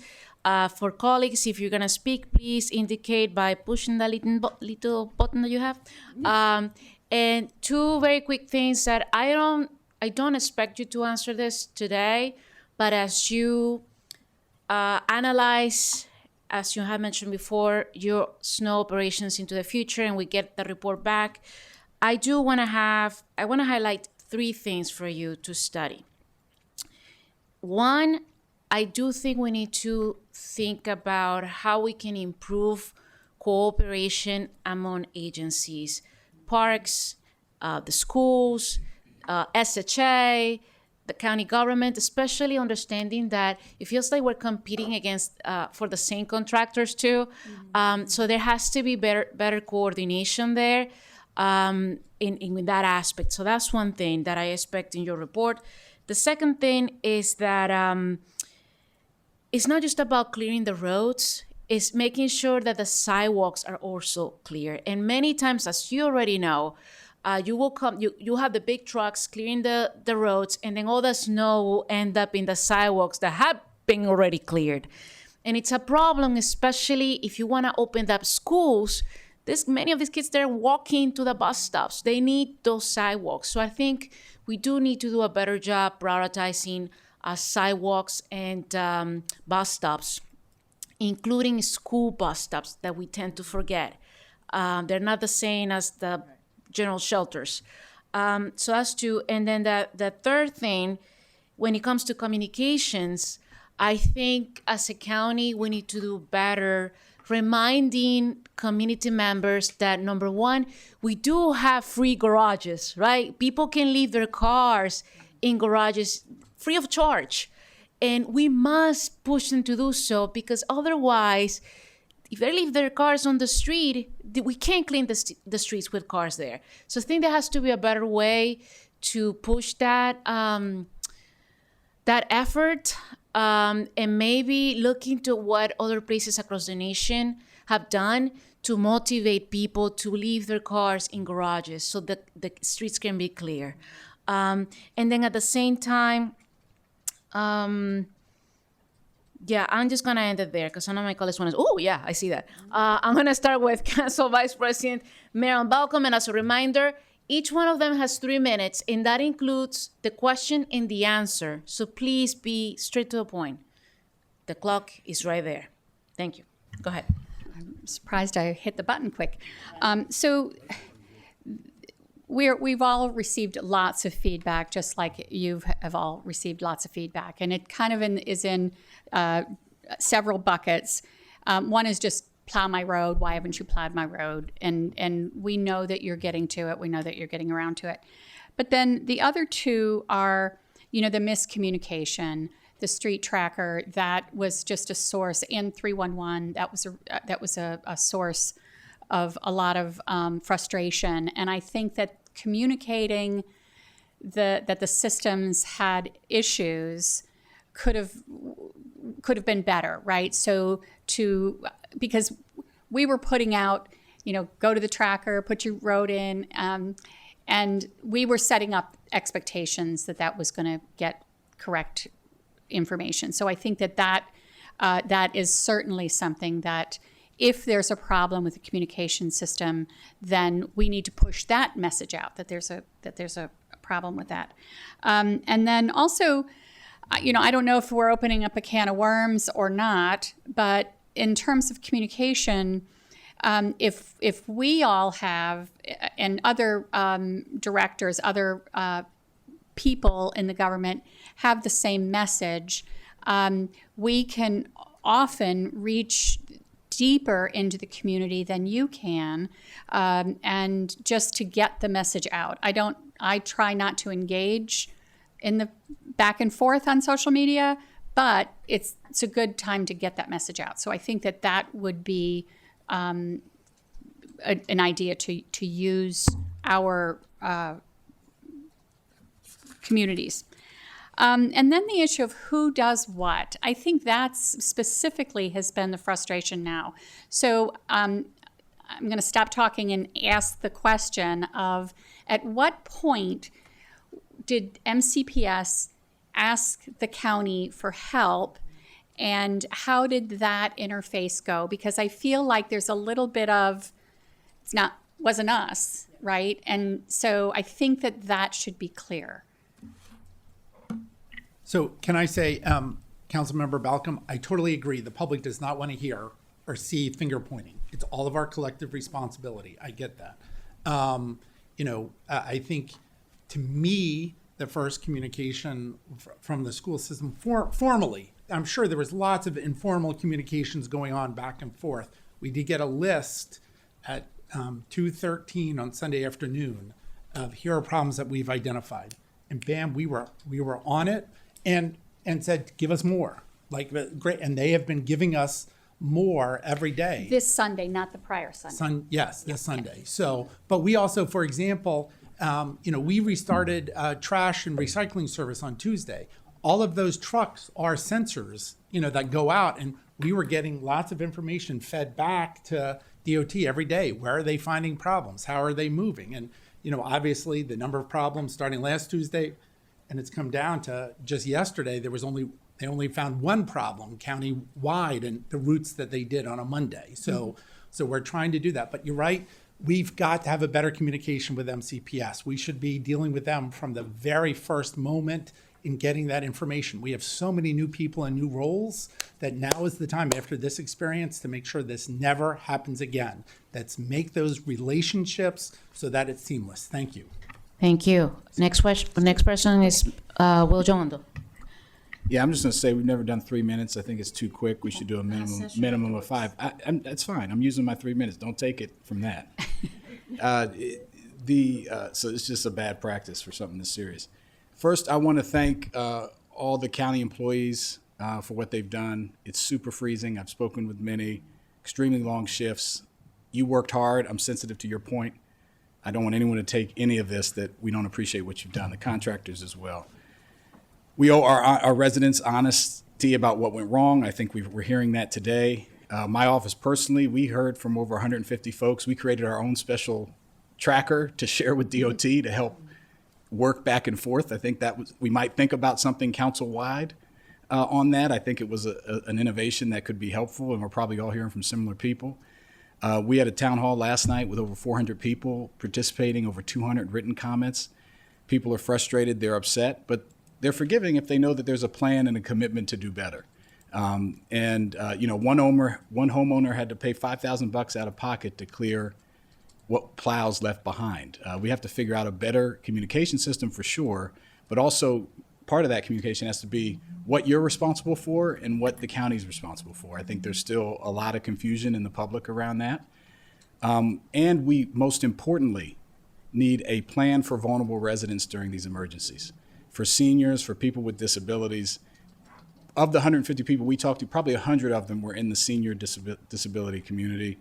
For colleagues, if you're gonna speak, please indicate by pushing the little button that you have. And 2 very quick things that I don't expect you to answer this today, but as you analyze, as you have mentioned before, your snow operations into the future, and we get the report back, I want to highlight 3 things for you to study. One, I do think we need to think about how we can improve cooperation among agencies, parks, the schools, SHA, the county government, especially understanding that it feels like we're competing against for the same contractors too. So there has to be better coordination there in that aspect. So that's one thing that I expect in your report. The second thing is that it's not just about clearing the roads, it's making sure that the sidewalks are also clear. And many times, as you already know, you have the big trucks clearing the roads, and then all the snow will end up in the sidewalks that have been already cleared. And it's a problem, especially if you want to open up schools. Many of these kids, they're walking to the bus stops. They need those sidewalks. So I think we do need to do a better job prioritizing sidewalks and bus stops, including school bus stops that we tend to forget. They're not the same as the general shelters. So that's 2. And then the third thing, when it comes to communications, I think as a county, we need to do better reminding community members that, number one, we do have free garages, right? People can leave their cars in garages free of charge. And we must push them to do so, because otherwise, if they leave their cars on the street, we can't clean the streets with cars there. So I think there has to be a better way to push that effort, and maybe look into what other places across the nation have done to motivate people to leave their cars in garages so that the streets can be clear. And then at the same time, I'm just going to end it there because I know my colleagues want to. Oh, yeah, I see that. I'm going to start with Council Vice President Marilyn Balcom. And as a reminder, each one of them has 3 minutes, and that includes the question and the answer. So please be straight to the point. The clock is right there. Thank you. Go ahead. I'm surprised I hit the button quick. So we've all received lots of feedback, just like you have all received lots of feedback. And it kind of is in several buckets. One is just plow my road. Why haven't you plowed my road? And we know that you're getting to it. We know that you're getting around to it. But then the other 2 are, the miscommunication, the street tracker, that was just a source, and 311, that was a source of a lot of frustration. And I think that communicating that the systems had issues could have been better, right? So because we were putting out, go to the tracker, put your road in, And we were setting up expectations that that was going to get correct information. So I think that that is certainly something that if there's a problem with the communication system, then we need to push that message out, that there's a problem with that. And then also, I don't know if we're opening up a can of worms or not, but in terms of communication, if we all have, and other directors, other people in the government have the same message, we can often reach deeper into the community than you can, and just to get the message out. I try not to engage in the back and forth on social media, but it's a good time to get that message out. So I think that would be an idea to use our communities. And then the issue of who does what. I think that specifically has been the frustration now. So I'm going to stop talking and ask the question of, at what point did MCPS ask the county for help, and how did that interface go? Because I feel like there's a little bit of, wasn't us, right? And so I think that should be clear. So can I say, Councilmember Balcom, I totally agree. The public does not want to hear or see finger pointing. It's all of our collective responsibility. I get that. I think, to me, the first communication from the school system formally, I'm sure there was lots of informal communications going on back and forth. We did get a list at 2:13 on Sunday afternoon of, here are problems that we've identified. And bam, we were on it and said, give us more. Like, great. And they have been giving us more every day. This Sunday, not the prior Sunday. This Sunday. So, but we also, for example, we restarted trash and recycling service on Tuesday. All of those trucks are sensors, that go out, and we were getting lots of information fed back to DOT every day. Where are they finding problems? How are they moving? And, obviously the number of problems starting last Tuesday, and it's come down to just yesterday, they only found one problem county-wide, and the routes that they did on a Monday. So we're trying to do that. But you're right, we've got to have a better communication with MCPS. We should be dealing with them from the very first moment in getting that information. We have so many new people and new roles that now is the time, after this experience, to make sure this never happens again. Let's make those relationships so that it's seamless. Thank you. Thank you. Next person is Will Jondo. Yeah, I'm just going to say we've never done 3 minutes. I think it's too quick. We should do a minimum of 5. That's fine. I'm using my 3 minutes. Don't take it from that. So it's just a bad practice for something this serious. First, I want to thank all the county employees for what they've done. It's super freezing. I've spoken with many, extremely long shifts. You worked hard. I'm sensitive to your point. I don't want anyone to take any of this that we don't appreciate what you've done, the contractors as well. We owe our residents honesty about what went wrong. I think we're hearing that today. My office personally, we heard from over 150 folks. We created our own special tracker to share with DOT to help work back and forth. I think we might think about something council-wide on that. I think it was an innovation that could be helpful, and we're probably all hearing from similar people. We had a town hall last night with over 400 people participating, over 200 written comments. People are frustrated, they're upset, but they're forgiving if they know that there's a plan and a commitment to do better. One homeowner had to pay $5,000 out of pocket to clear what plows left behind. We have to figure out a better communication system for sure, but also part of that communication has to be what you're responsible for and what the county's responsible for. I think there's still a lot of confusion in the public around that. And we, most importantly, need a plan for vulnerable residents during these emergencies. For seniors, for people with disabilities. Of the 150 people we talked to, probably 100 of them were in the senior disability community.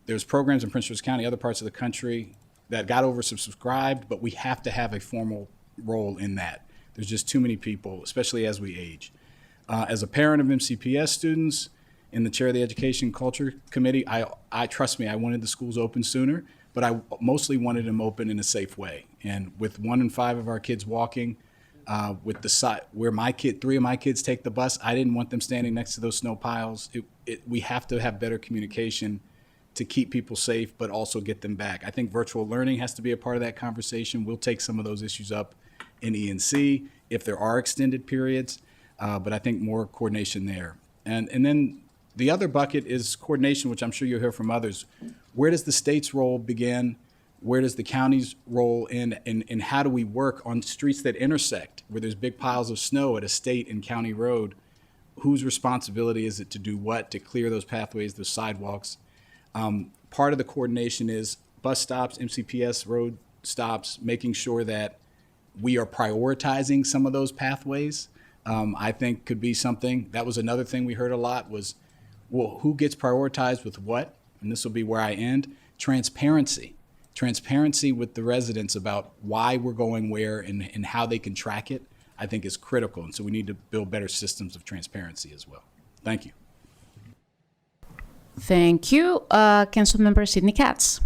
There's programs in Prince George's County, other parts of the country that got oversubscribed, but we have to have a formal role in that. There's just too many people, especially as we age. As a parent of MCPS students, in the chair of the Education Culture Committee, I trust me, I wanted the schools open sooner, but I mostly wanted them open in a safe way. And with 1 in 5 of our kids walking, with the side where three of my kids take the bus, I didn't want them standing next to those snow piles. We have to have better communication to keep people safe, but also get them back. I think virtual learning has to be a part of that conversation. We'll take some of those issues up in E&C if there are extended periods, but I think more coordination there. And then the other bucket is coordination, which I'm sure you'll hear from others. Where does the state's role begin? Where does the county's role end? And how do we work on streets that intersect, where there's big piles of snow at a state and county road? Whose responsibility is it to do what, to clear those pathways, those sidewalks? Part of the coordination is bus stops, MCPS road stops, making sure that we are prioritizing some of those pathways. I think could be something. That was another thing we heard a lot was, well, who gets prioritized with what? And this will be where I end. Transparency with the residents about why we're going where and how they can track it, I think is critical. And so we need to build better systems of transparency as well. Thank you. Thank you. Councilmember Sidney Katz.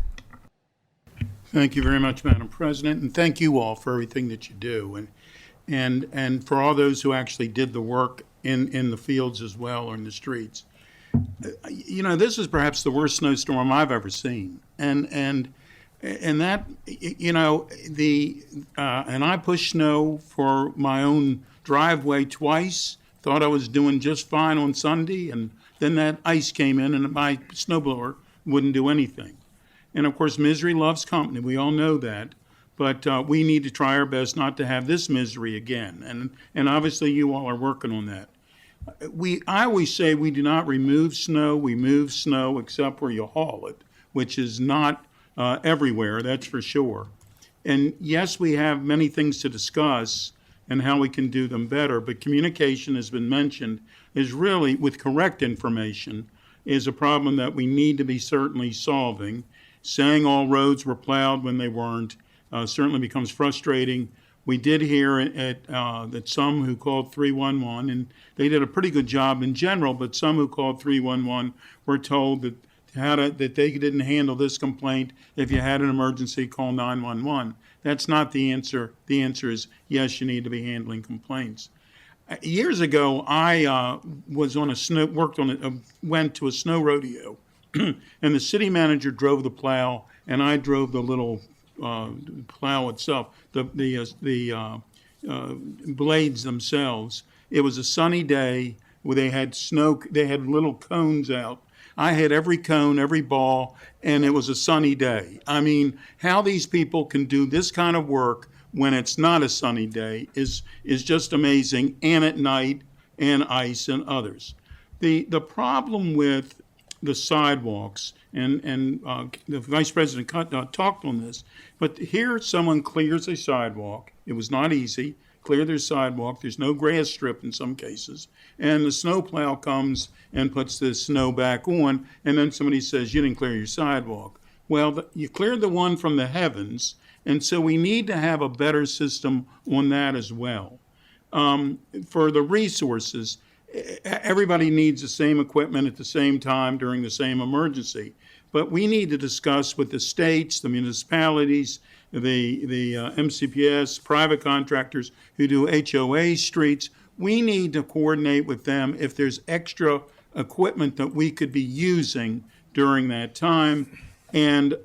Thank you very much, Madam President, and thank you all for everything that you do, and for all those who actually did the work in the fields as well or in the streets. You know, this is perhaps the worst snowstorm I've ever seen, and that, you know, and I pushed snow for my own driveway twice. Thought I was doing just fine on Sunday, and then that ice came in, and my snowblower wouldn't do anything. And of course, misery loves company. We all know that. But we need to try our best not to have this misery again. And obviously, you all are working on that. I always say we do not remove snow. We move snow except where you haul it, which is not everywhere, that's for sure. And yes, we have many things to discuss and how we can do them better. But communication has been mentioned is really, with correct information, is a problem that we need to be certainly solving. Saying all roads were plowed when they weren't certainly becomes frustrating. We did hear that some who called 311, and they did a pretty good job in general, but some who called 311 were told that that they didn't handle this complaint. If you had an emergency, call 911. That's not the answer. The answer is yes, you need to be handling complaints. Years ago, I was on went to a snow rodeo, and the city manager drove the plow, and I drove the little plow itself, the blades themselves. It was a sunny day where they had snow. They had little cones out. I had every cone, every ball, and it was a sunny day. I mean, how these people can do this kind of work when it's not a sunny day is just amazing, and at night, and ice, and others. The problem with the sidewalks, and the Vice President talked on this, but here someone clears a sidewalk. It was not easy. Clear their sidewalk. There's no grass strip in some cases. And the snowplow comes and puts the snow back on, and then somebody says, you didn't clear your sidewalk. Well, you cleared the one from the heavens, and so we need to have a better system on that as well. For the resources, everybody needs the same equipment at the same time during the same emergency. But we need to discuss with the states, the municipalities, the MCPS, private contractors who do HOA streets. We need to coordinate with them if there's extra equipment that we could be using during that time. And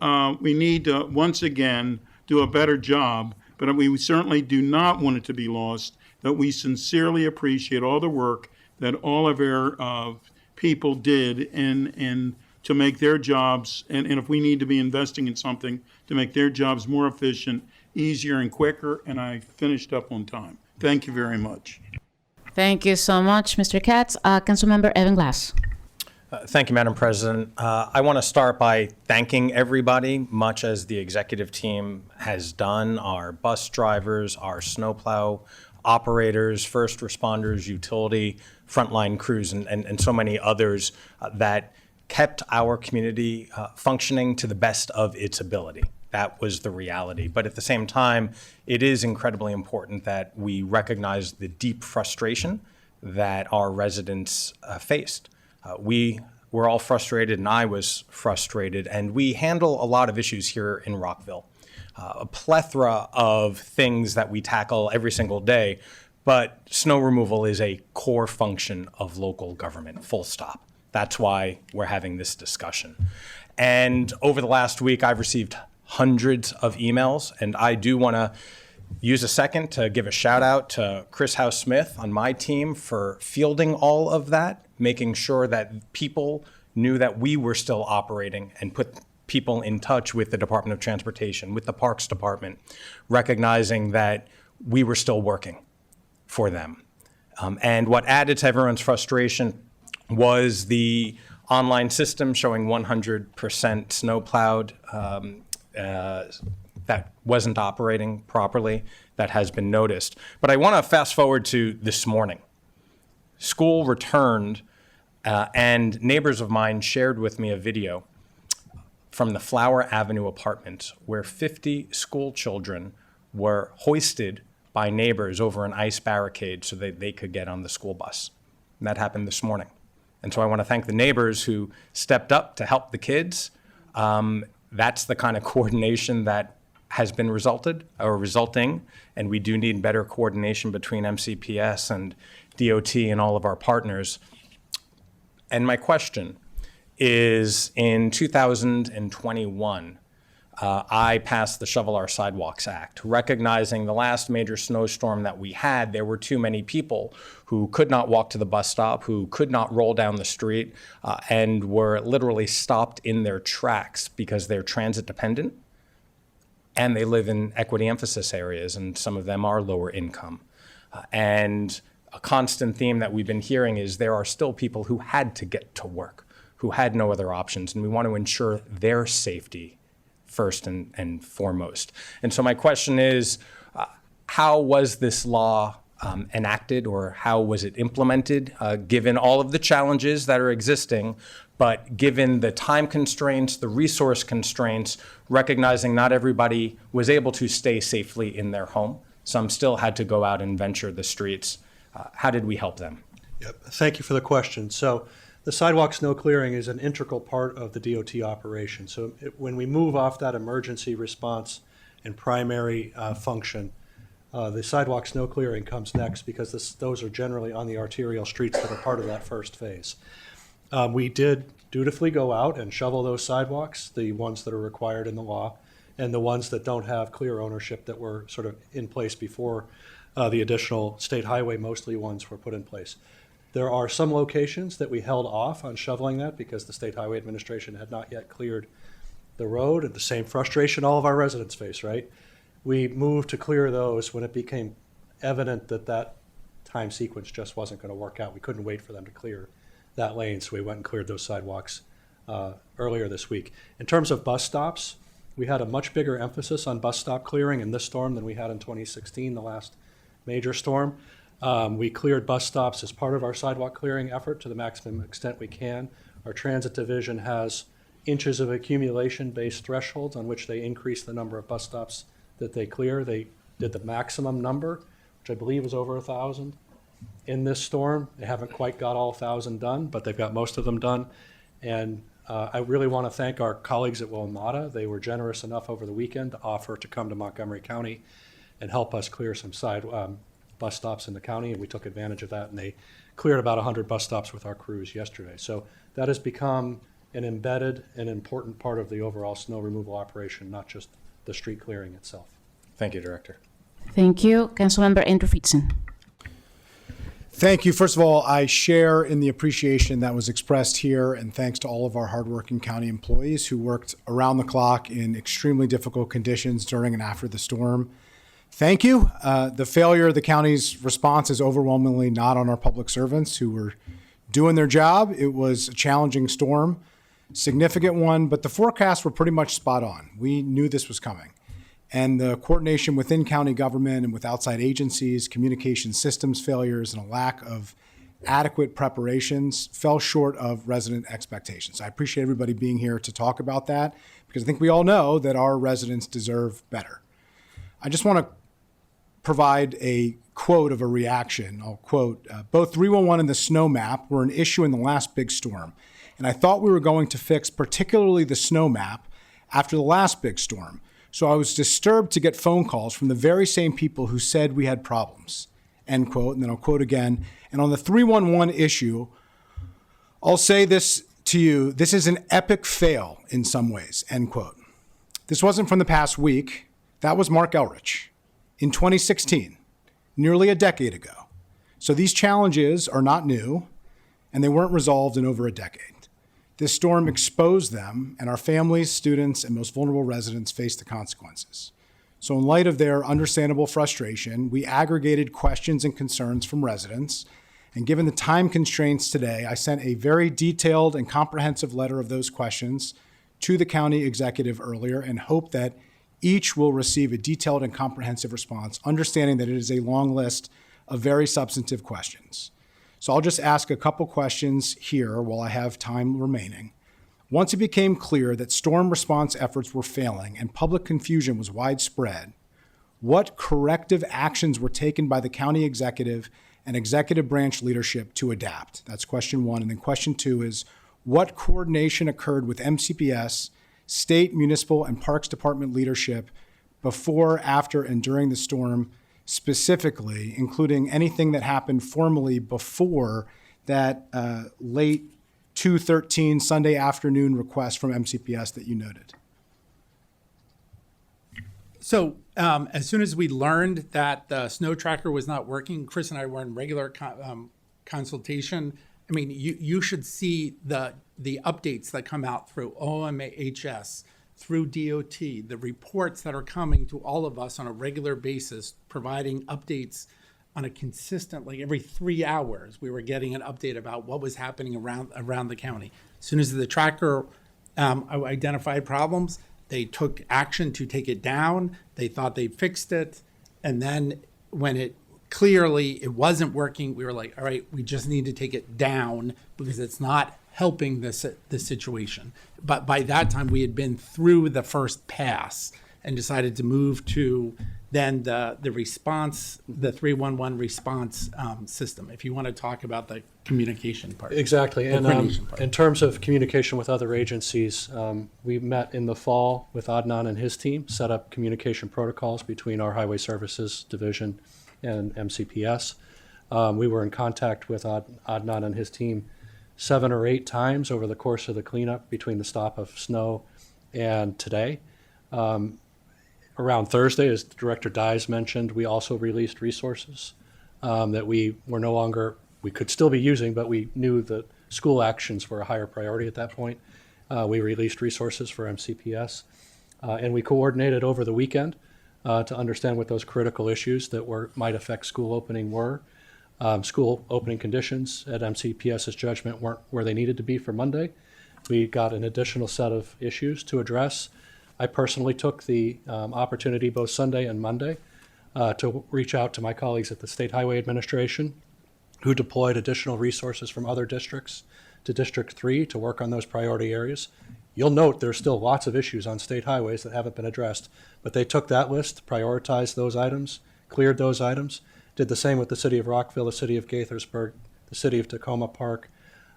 we need to, once again, do a better job. But we certainly do not want it to be lost, that we sincerely appreciate all the work that all of our people did in to make their jobs, and if we need to be investing in something to make their jobs more efficient, easier, and quicker, and I finished up on time. Thank you very much. Thank you so much, Mr. Katz. Councilmember Evan Glass. Thank you, Madam President. I want to start by thanking everybody, much as the executive team has done, our bus drivers, our snowplow operators, first responders, utility, frontline crews, and so many others that kept our community functioning to the best of its ability. That was the reality. But at the same time, it is incredibly important that we recognize the deep frustration that our residents faced. We we're all frustrated, and I was frustrated, and we handle a lot of issues here in Rockville. A plethora of things that we tackle every single day, but snow removal is a core function of local government, full stop. That's why we're having this discussion. And over the last week, I've received hundreds of emails, and I do want to use a second to give a shout out to Chris House-Smith on my team for fielding all of that, making sure that people knew that we were still operating and put people in touch with the Department of Transportation, with the Parks Department, recognizing that we were still working for them. And what added to everyone's frustration was the online system showing 100% snow plowed that wasn't operating properly. That has been noticed. But I want to fast forward to this morning. School returned, and neighbors of mine shared with me a video from the Flower Avenue apartment where 50 school children were hoisted by neighbors over an ice barricade so that they could get on the school bus. And that happened this morning. And so I want to thank the neighbors who stepped up to help the kids. That's the kind of coordination that has been resulting, and we do need better coordination between MCPS and DOT and all of our partners. And my question is, in 2021, I passed the Shovel Our Sidewalks Act, recognizing the last major snowstorm that we had, there were too many people who could not walk to the bus stop, who could not roll down the street, and were literally stopped in their tracks because they're transit dependent and they live in equity emphasis areas, and some of them are lower income. And a constant theme that we've been hearing is there are still people who had to get to work, who had no other options, and we want to ensure their safety first and foremost. And so my question is, how was this law enacted, or how was it implemented, given all of the challenges that are existing, but given the time constraints, the resource constraints, recognizing not everybody was able to stay safely in their home. Some still had to go out and venture the streets. How did we help them? Yep. Thank you for the question. So the sidewalk snow clearing is an integral part of the DOT operation. So when we move off that emergency response and primary function, the sidewalk snow clearing comes next, because those are generally on the arterial streets that are part of that first phase. We did dutifully go out and shovel those sidewalks, the ones that are required in the law, and the ones that don't have clear ownership that were sort of in place before the additional state highway mostly ones were put in place. There are some locations that we held off on shoveling that because the State Highway Administration had not yet cleared the road, and the same frustration all of our residents face, right? We moved to clear those when it became evident that that time sequence just wasn't going to work out. We couldn't wait for them to clear that lane, so we went and cleared those sidewalks earlier this week. In terms of bus stops, we had a much bigger emphasis on bus stop clearing in this storm than we had in 2016, the last major storm. We cleared bus stops as part of our sidewalk clearing effort to the maximum extent we can. Our transit division has inches of accumulation-based thresholds on which they increase the number of bus stops that they clear. They did the maximum number, which I believe is over 1,000 in this storm. They haven't quite got all 1,000 done, but they've got most of them done. And I really want to thank our colleagues at Wilmata. They were generous enough over the weekend to offer to come to Montgomery County and help us clear some bus stops in the county, and we took advantage of that, and they cleared about 100 bus stops with our crews yesterday. So that has become an embedded and important part of the overall snow removal operation, not just the street clearing itself. Thank you, Director. Thank you. Councilmember Andrew Fritzen. Thank you. First of all, I share in the appreciation that was expressed here, and thanks to all of our hardworking county employees who worked around the clock in extremely difficult conditions during and after the storm. Thank you. The failure of the county's response is overwhelmingly not on our public servants who were doing their job. It was a challenging storm, significant one, but the forecasts were pretty much spot on. We knew this was coming. And the coordination within county government and with outside agencies, communication systems failures, and a lack of adequate preparations fell short of resident expectations. I appreciate everybody being here to talk about that, because I think we all know that our residents deserve better. I just want to provide a quote of a reaction. I'll quote, both 311 and the snow map were an issue in the last big storm, And I thought we were going to fix particularly the snow map after the last big storm. So I was disturbed to get phone calls from the very same people who said we had problems, end quote. And then I'll quote again. And on the 311 issue, I'll say this to you, this is an epic fail in some ways, end quote. This wasn't from the past week. That was Mark Elrich in 2016, nearly a decade ago. So these challenges are not new, and they weren't resolved in over a decade. This storm exposed them, and our families, students, and most vulnerable residents face the consequences. So in light of their understandable frustration, we aggregated questions and concerns from residents, and given the time constraints today, I sent a very detailed and comprehensive letter of those questions to the county executive earlier and hope that each will receive a detailed and comprehensive response, understanding that it is a long list of very substantive questions. So I'll just ask a couple questions here while I have time remaining. Once it became clear that storm response efforts were failing and public confusion was widespread, what corrective actions were taken by the county executive and executive branch leadership to adapt? That's question one. And then question two is, what coordination occurred with MCPS, state, municipal, and parks department leadership before, after, and during the storm specifically, including anything that happened formally before that late 2:13 Sunday afternoon request from MCPS that you noted? So as soon as we learned that the snow tracker was not working, Chris and I were in regular consultation. I mean, you should see the updates that come out through OMHS, through DOT, the reports that are coming to all of us on a regular basis, providing updates on a consistently every 3 hours. We were getting an update about what was happening around the county. As soon as the tracker identified problems, they took action to take it down. They thought they fixed it. And then when it clearly wasn't working, we were like, all right, we just need to take it down because it's not helping this situation. But by that time, we had been through the first pass and decided to move to then the response, the 311 response system. If you want to talk about the communication part. Exactly. The And coordination part. in terms of communication with other agencies, we met in the fall with Adnan and his team, set up communication protocols between our Highway Services Division and MCPS. We were in contact with Adnan and his team 7 or 8 times over the course of the cleanup between the stop of snow and today. Around Thursday, as Director Dyes mentioned, we also released resources that we were no longer, we could still be using, but we knew that school actions were a higher priority at that point. We released resources for MCPS, and we coordinated over the weekend to understand what those critical issues that might affect school opening were. School opening conditions at MCPS's judgment weren't where they needed to be for Monday. We got an additional set of issues to address. I personally took the opportunity both Sunday and Monday to reach out to my colleagues at the State Highway Administration, who deployed additional resources from other districts to District 3 to work on those priority areas. You'll note there's still lots of issues on state highways that haven't been addressed, but they took that list, prioritized those items, cleared those items, did the same with the City of Rockville, the City of Gaithersburg, the City of Tacoma Park.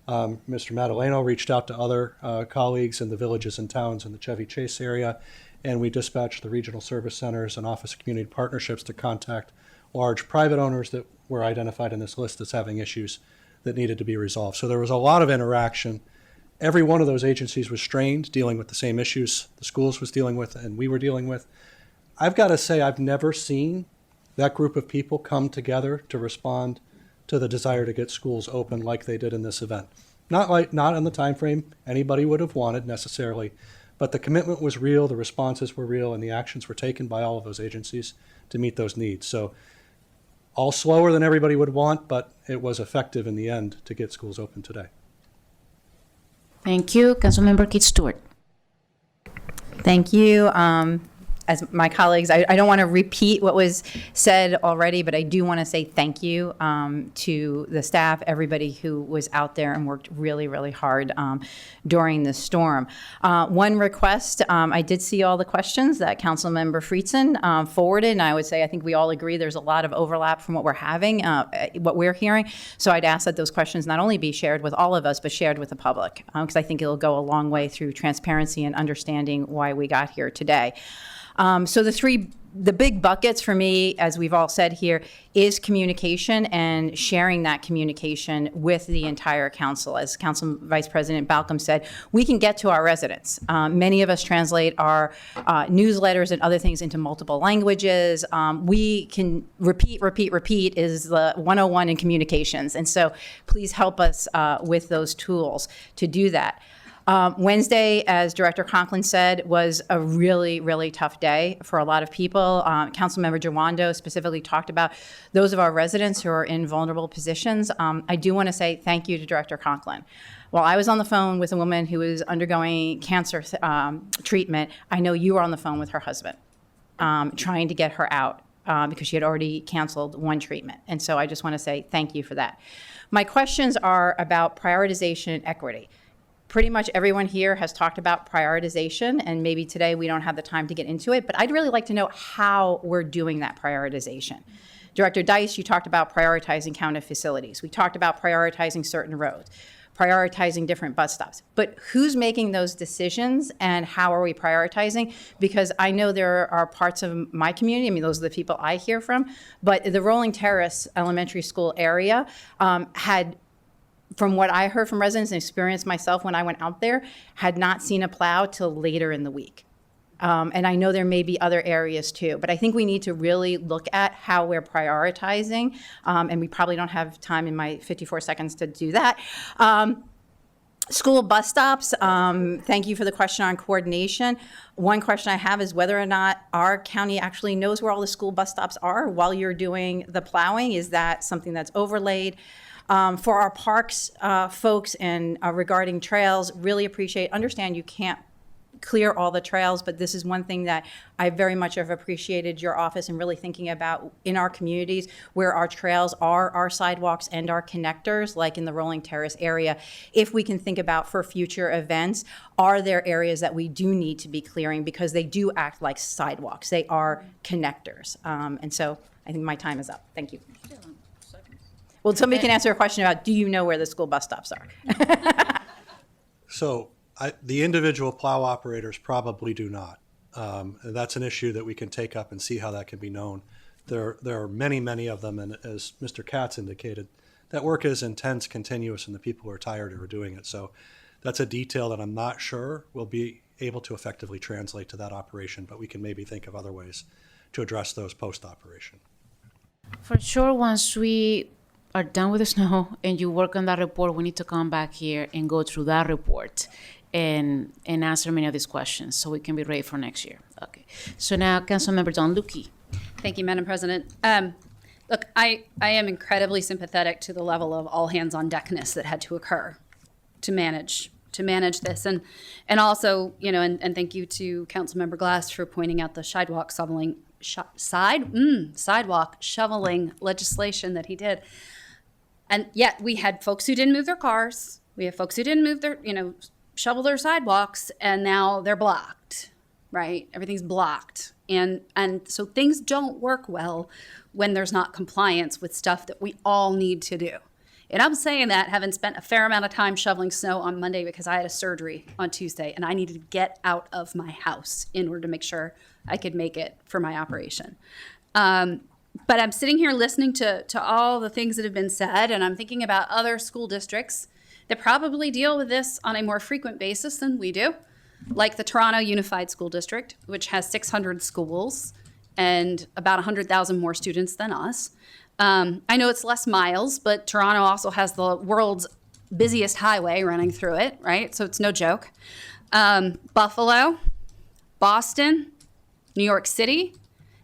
Mr. Madaleno reached out to other colleagues in the villages and towns in the Chevy Chase area, and we dispatched the regional service centers and Office of Community Partnerships to contact large private owners that were identified in this list as having issues that needed to be resolved. So there was a lot of interaction. Every one of those agencies was strained, dealing with the same issues the schools was dealing with and we were dealing with. I've got to say, I've never seen that group of people come together to respond to the desire to get schools open like they did in this event. Not in the time frame anybody would have wanted necessarily, but the commitment was real, the responses were real, and the actions were taken by all of those agencies to meet those needs. So all slower than everybody would want, but it was effective in the end to get schools open today. Thank you. Councilmember Keith Stewart. Thank you. as my colleagues, I don't want to repeat what was said already, but I do want to say thank you to the staff, everybody who was out there and worked really, really hard during the storm. One request, I did see all the questions that Councilmember Friedson forwarded, and I would say I think we all agree there's a lot of overlap from what we're having, what we're hearing. So I'd ask that those questions not only be shared with all of us, but shared with the public, because I think it'll go a long way through transparency and understanding why we got here today. So the big buckets for me, as we've all said here, is communication and sharing that communication with the entire council. As Council Vice President Balcom said, we can get to our residents. Many of us translate our newsletters and other things into multiple languages. We can repeat is the 101 in communications. And so please help us with those tools to do that. Wednesday, as Director Conklin said, was a really, really tough day for a lot of people. Councilmember Jawando specifically talked about those of our residents who are in vulnerable positions. I do want to say thank you to Director Conklin. While I was on the phone with a woman who was undergoing cancer treatment, I know you were on the phone with her husband, trying to get her out because she had already canceled one treatment. And so I just want to say thank you for that. My questions are about prioritization and equity. Pretty much everyone here has talked about prioritization, and maybe today we don't have the time to get into it, but I'd really like to know how we're doing that prioritization. Director Dice, you talked about prioritizing county facilities. We talked about prioritizing certain roads, prioritizing different bus stops. But who's making those decisions and how are we prioritizing? Because I know there are parts of my community, I mean, those are the people I hear from, but the Rolling Terrace Elementary School area had, from what I heard from residents and experienced myself when I went out there, had not seen a plow till later in the week. And I know there may be other areas too, but I think we need to really look at how we're prioritizing, and we probably don't have time in my 54 seconds to do that. School bus stops, thank you for the question on coordination. One question I have is whether or not our county actually knows where all the school bus stops are while you're doing the plowing. Is that something that's overlaid? For our parks folks and regarding trails, really understand you can't clear all the trails, but this is one thing that I very much have appreciated your office and really thinking about in our communities where our trails are our sidewalks and our connectors, like in the Rolling Terrace area. If we can think about for future events, are there areas that we do need to be clearing because they do act like sidewalks? They are connectors. And so I think my time is up. Thank you. Well, somebody can answer a question about, do you know where the school bus stops are? So the individual plow operators probably do not. That's an issue that we can take up and see how that can be known. There are many, many of them, and as Mr. Katz indicated, that work is intense, continuous, and the people who are tired are doing it. So that's a detail that I'm not sure we'll be able to effectively translate to that operation, but we can maybe think of other ways to address those post-operation. For sure, once we are done with the snow and you work on that report, we need to come back here and go through that report and answer many of these questions so we can be ready for next year. Okay. So now, Councilmember Don Lukey. Thank you, Madam President. Look, I am incredibly sympathetic to the level of all hands on deckness that had to occur to manage this, and also, you know, and thank you to Councilmember Glass for pointing out the sidewalk shoveling legislation that he did. And yet we had folks who didn't move their cars. We have folks who didn't move their, shovel their sidewalks, and now they're blocked, right? Everything's blocked. And so things don't work well when there's not compliance with stuff that we all need to do. And I'm saying that having spent a fair amount of time shoveling snow on Monday because I had a surgery on Tuesday and I needed to get out of my house in order to make sure I could make it for my operation. But I'm sitting here listening to all the things that have been said, and I'm thinking about other school districts that probably deal with this on a more frequent basis than we do, like the Toronto Unified School District, which has 600 schools and about 100,000 more students than us. I know it's less miles, but Toronto also has the world's busiest highway running through it, right? So it's no joke. Buffalo, Boston, New York City.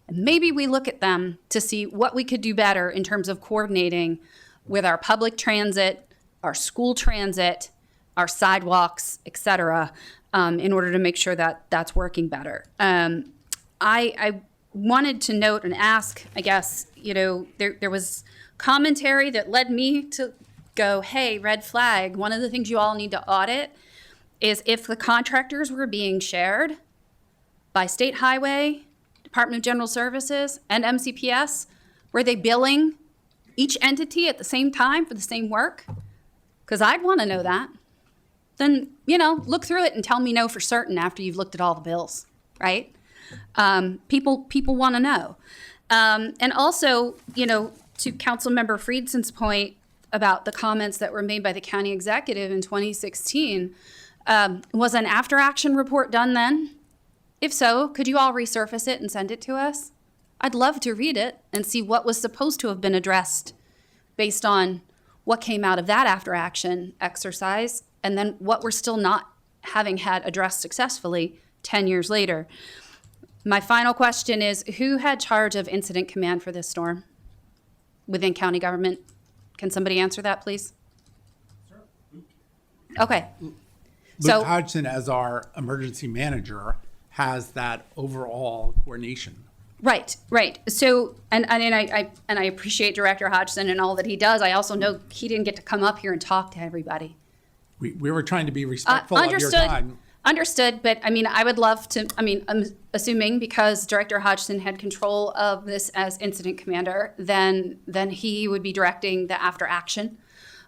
And maybe we look at them to see what we could do better in terms of coordinating with our public transit, our school transit, our sidewalks, et cetera, in order to make sure that that's working better. I wanted to note and ask, I guess, there was commentary that led me to go, hey, red flag. One of the things you all need to audit is if the contractors were being shared by State Highway, Department of General Services, and MCPS, were they billing each entity at the same time for the same work? Because I'd want to know that. Then, look through it and tell me no for certain after you've looked at all the bills, right? People want to know. And also, to Councilmember Friedson's point about the comments that were made by the county executive in 2016, was an after-action report done then? If so, could you all resurface it and send it to us? I'd love to read it and see what was supposed to have been addressed based on what came out of that after-action exercise, and then what we're still not having had addressed successfully 10 years later. My final question is, who had charge of incident command for this storm within county government? Can somebody answer that, please? Okay. Luke Hodgson, as our emergency manager, has that overall coordination. Right. So, and I appreciate Director Hodgson and all that he does. I also know he didn't get to come up here and talk to everybody. We were trying to be respectful of your time. Understood, but I would love to, I'm assuming because Director Hodgson had control of this as incident commander, then he would be directing the after action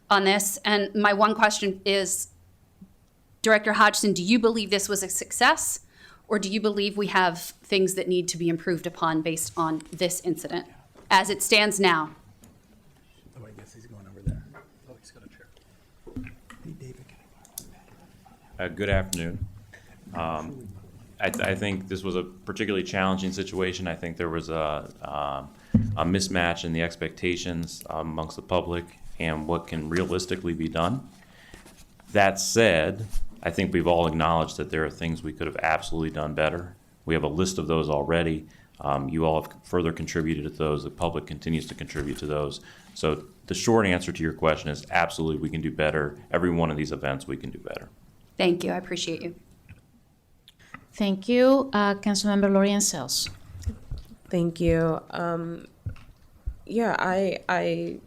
on this. And my one question is, Director Hodgson, do you believe this was a success? Or do you believe we have things that need to be improved upon based on this incident as it stands now? Oh, I guess he's going over there. Oh, he's got a chair. Hey, David. Good afternoon. I think this was a particularly challenging situation. I think there was a mismatch in the expectations amongst the public and what can realistically be done. That said, I think we've all acknowledged that there are things we could have absolutely done better. We have a list of those already. You all have further contributed to those. The public continues to contribute to those. So the short answer to your question is absolutely we can do better. Every one of these events we can do better. Thank you. I appreciate you. Thank you. Councilmember Lorian Sells. Thank you. I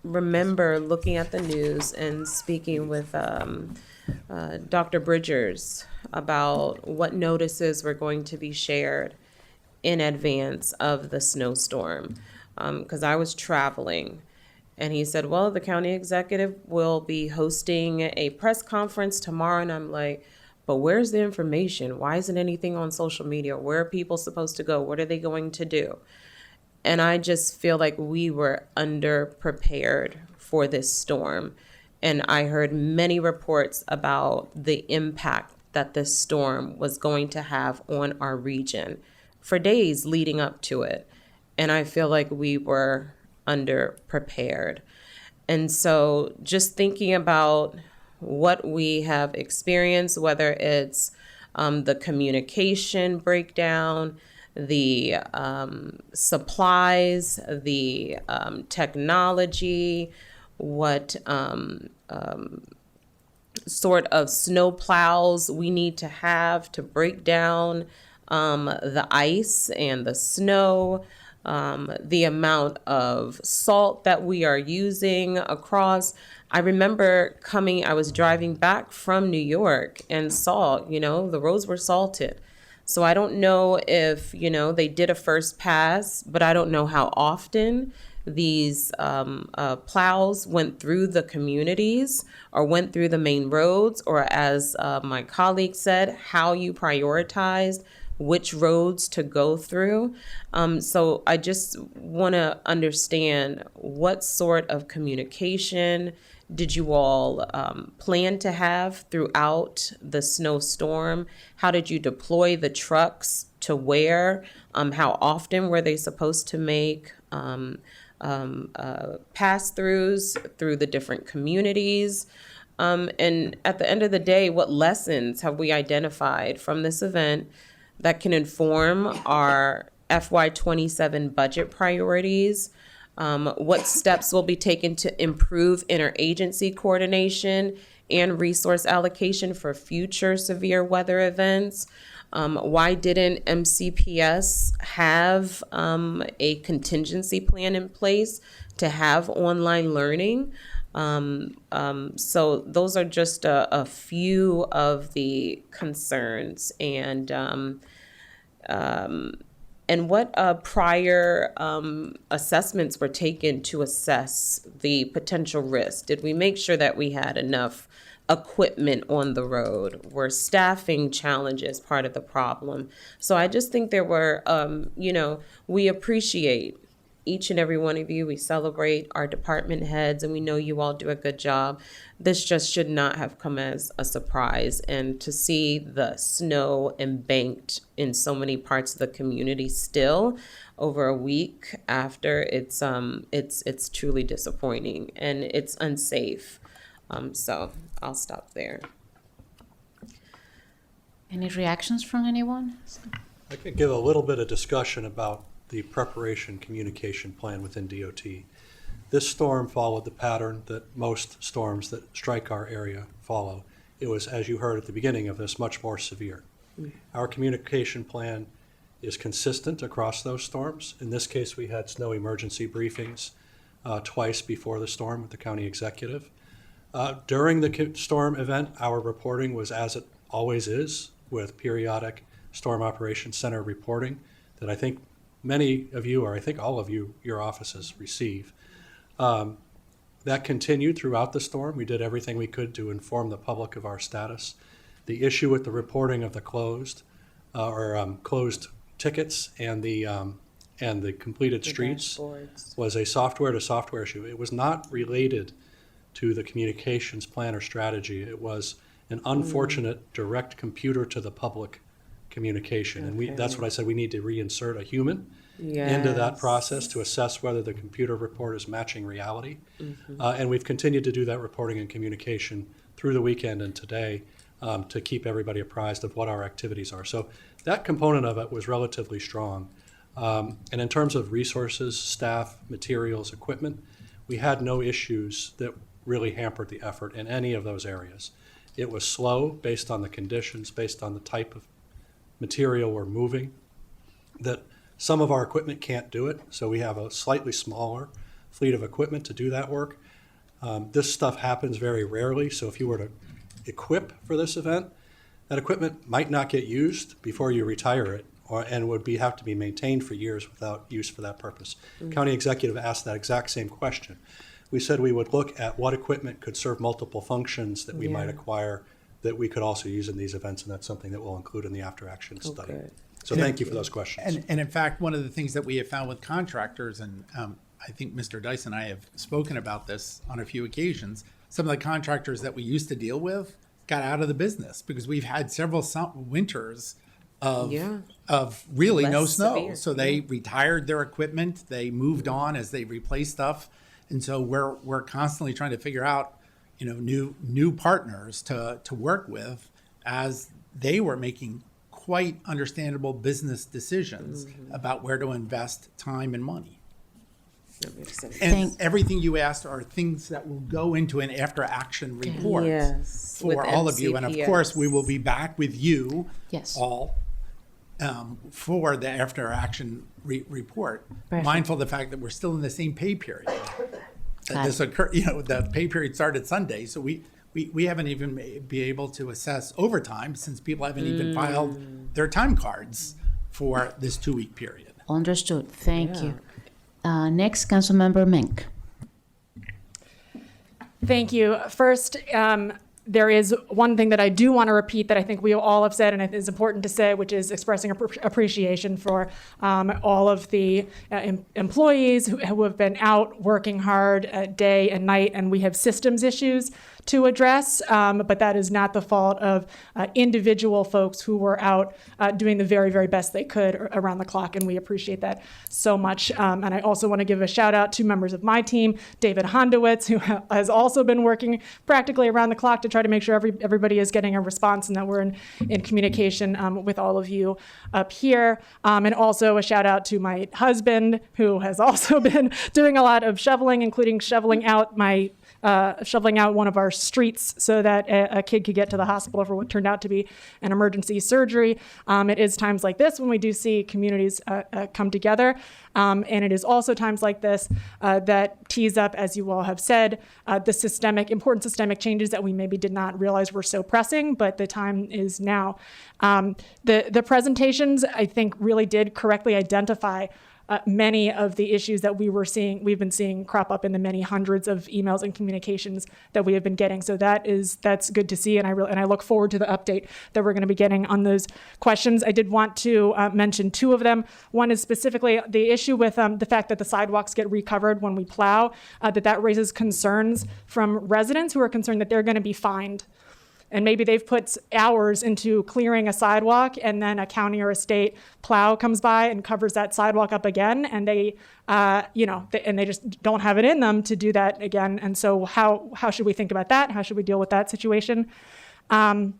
remember looking at the news and speaking with Dr. Bridgers about what notices were going to be shared in advance of the snowstorm, because I was traveling. And he said, well, the county executive will be hosting a press conference tomorrow. And I'm like, but where's the information? Why isn't anything on social media? Where are people supposed to go? What are they going to do? And I just feel like we were underprepared for this storm. And I heard many reports about the impact that this storm was going to have on our region for days leading up to it. And I feel like we were underprepared. And so just thinking about what we have experienced, whether it's the communication breakdown, the supplies, the technology, what sort of snow plows we need to have to break down the ice and the snow, the amount of salt that we are using across. I remember I was driving back from New York and saw, the roads were salted. So I don't know if, they did a first pass, but I don't know how often these plows went through the communities or went through the main roads, or as my colleague said, how you prioritized which roads to go through. So I just want to understand what sort of communication did you all plan to have throughout the snowstorm? How did you deploy the trucks to where? How often were they supposed to make pass-throughs through the different communities? And at the end of the day, what lessons have we identified from this event that can inform our FY27 budget priorities? What steps will be taken to improve interagency coordination and resource allocation for future severe weather events? Why didn't MCPS have a contingency plan in place to have online learning? So those are just a few of the concerns, and what prior assessments were taken to assess the potential risk? Did we make sure that we had enough equipment on the road? Were staffing challenges part of the problem? So I just think there were, we appreciate each and every one of you. We celebrate our department heads, and we know you all do a good job. This just should not have come as a surprise. And to see the snow embanked in so many parts of the community still over a week after, it's truly disappointing, and it's unsafe. So I'll stop there. Any reactions from anyone? I could give a little bit of discussion about the preparation communication plan within DOT. This storm followed the pattern that most storms that strike our area follow. It was, as you heard at the beginning of this, much more severe. Our communication plan is consistent across those storms. In this case, we had snow emergency briefings twice before the storm with the county executive. During the storm event, our reporting was as it always is, with periodic Storm Operations Center reporting that I think many of you, or I think all of you, your offices receive. That continued throughout the storm. We did everything we could to inform the public of our status. The issue with the reporting of the closed tickets and the completed streets was a software to software issue. It was not related to the communications plan or strategy. It was an unfortunate direct computer to the public communication. And that's what I said, we need to reinsert a human into that process to assess whether the computer report is matching reality. And we've continued to do that reporting and communication through the weekend and today to keep everybody apprised of what our activities are. So that component of it was relatively strong. And in terms of resources, staff, materials, equipment, we had no issues that really hampered the effort in any of those areas. It was slow based on the conditions, based on the type of material we're moving, that some of our equipment can't do it, so we have a slightly smaller fleet of equipment to do that work. This stuff happens very rarely, so if you were to equip for this event, that equipment might not get used before you retire it, and would have to be maintained for years without use for that purpose. County executive asked that exact same question. We said we would look at what equipment could serve multiple functions that we might acquire that we could also use in these events, and that's something that we'll include in the after-action study. So thank you for those questions. And in fact, one of the things that we have found with contractors, and I think Mr. Dice and I have spoken about this on a few occasions, some of the contractors that we used to deal with got out of the business because we've had several winters of really no snow. Severe. So they retired their equipment, they moved on as they replaced stuff. And so we're constantly trying to figure out, new partners to work with as they were making quite understandable business decisions about where to invest time and money. That makes sense. And everything you asked are things that will go into an after-action report for with all of you. And of course, we will be back with you all for the after-action report, mindful of the fact that we're still in the same pay period. This occurred, the pay period started Sunday, so we haven't even been able to assess overtime since people haven't even filed their time cards for this 2-week period. Understood. Thank you. Next, Councilmember Mink. Thank you. First, there is one thing that I do want to repeat that I think we all have said and it is important to say, which is expressing appreciation for all of the employees who have been out working hard day and night, and we have systems issues to address, but that is not the fault of individual folks who were out doing the very, very best they could around the clock, and we appreciate that so much. And I also want to give a shout out to members of my team, David Hondowitz, who has also been working practically around the clock to try to make sure everybody is getting a response and that we're in communication with all of you up here. And also a shout out to my husband, who has also been doing a lot of shoveling, including shoveling out my shoveling out one of our streets so that a kid could get to the hospital for what turned out to be an emergency surgery. It is times like this when we do see communities come together. And it is also times like this that tease up, as you all have said, the important systemic changes that we maybe did not realize were so pressing, but the time is now. The presentations, I think, really did correctly identify many of the issues that we've been seeing crop up in the many hundreds of emails and communications that we have been getting. So that's good to see, and I look forward to the update that we're going to be getting on those questions. I did want to mention two of them. One is specifically the issue with the fact that the sidewalks get recovered when we plow, that raises concerns from residents who are concerned that they're going to be fined. And maybe they've put hours into clearing a sidewalk, and then a county or a state plow comes by and covers that sidewalk up again, and they just don't have it in them to do that again. And so, how should we think about that? How should we deal with that situation? And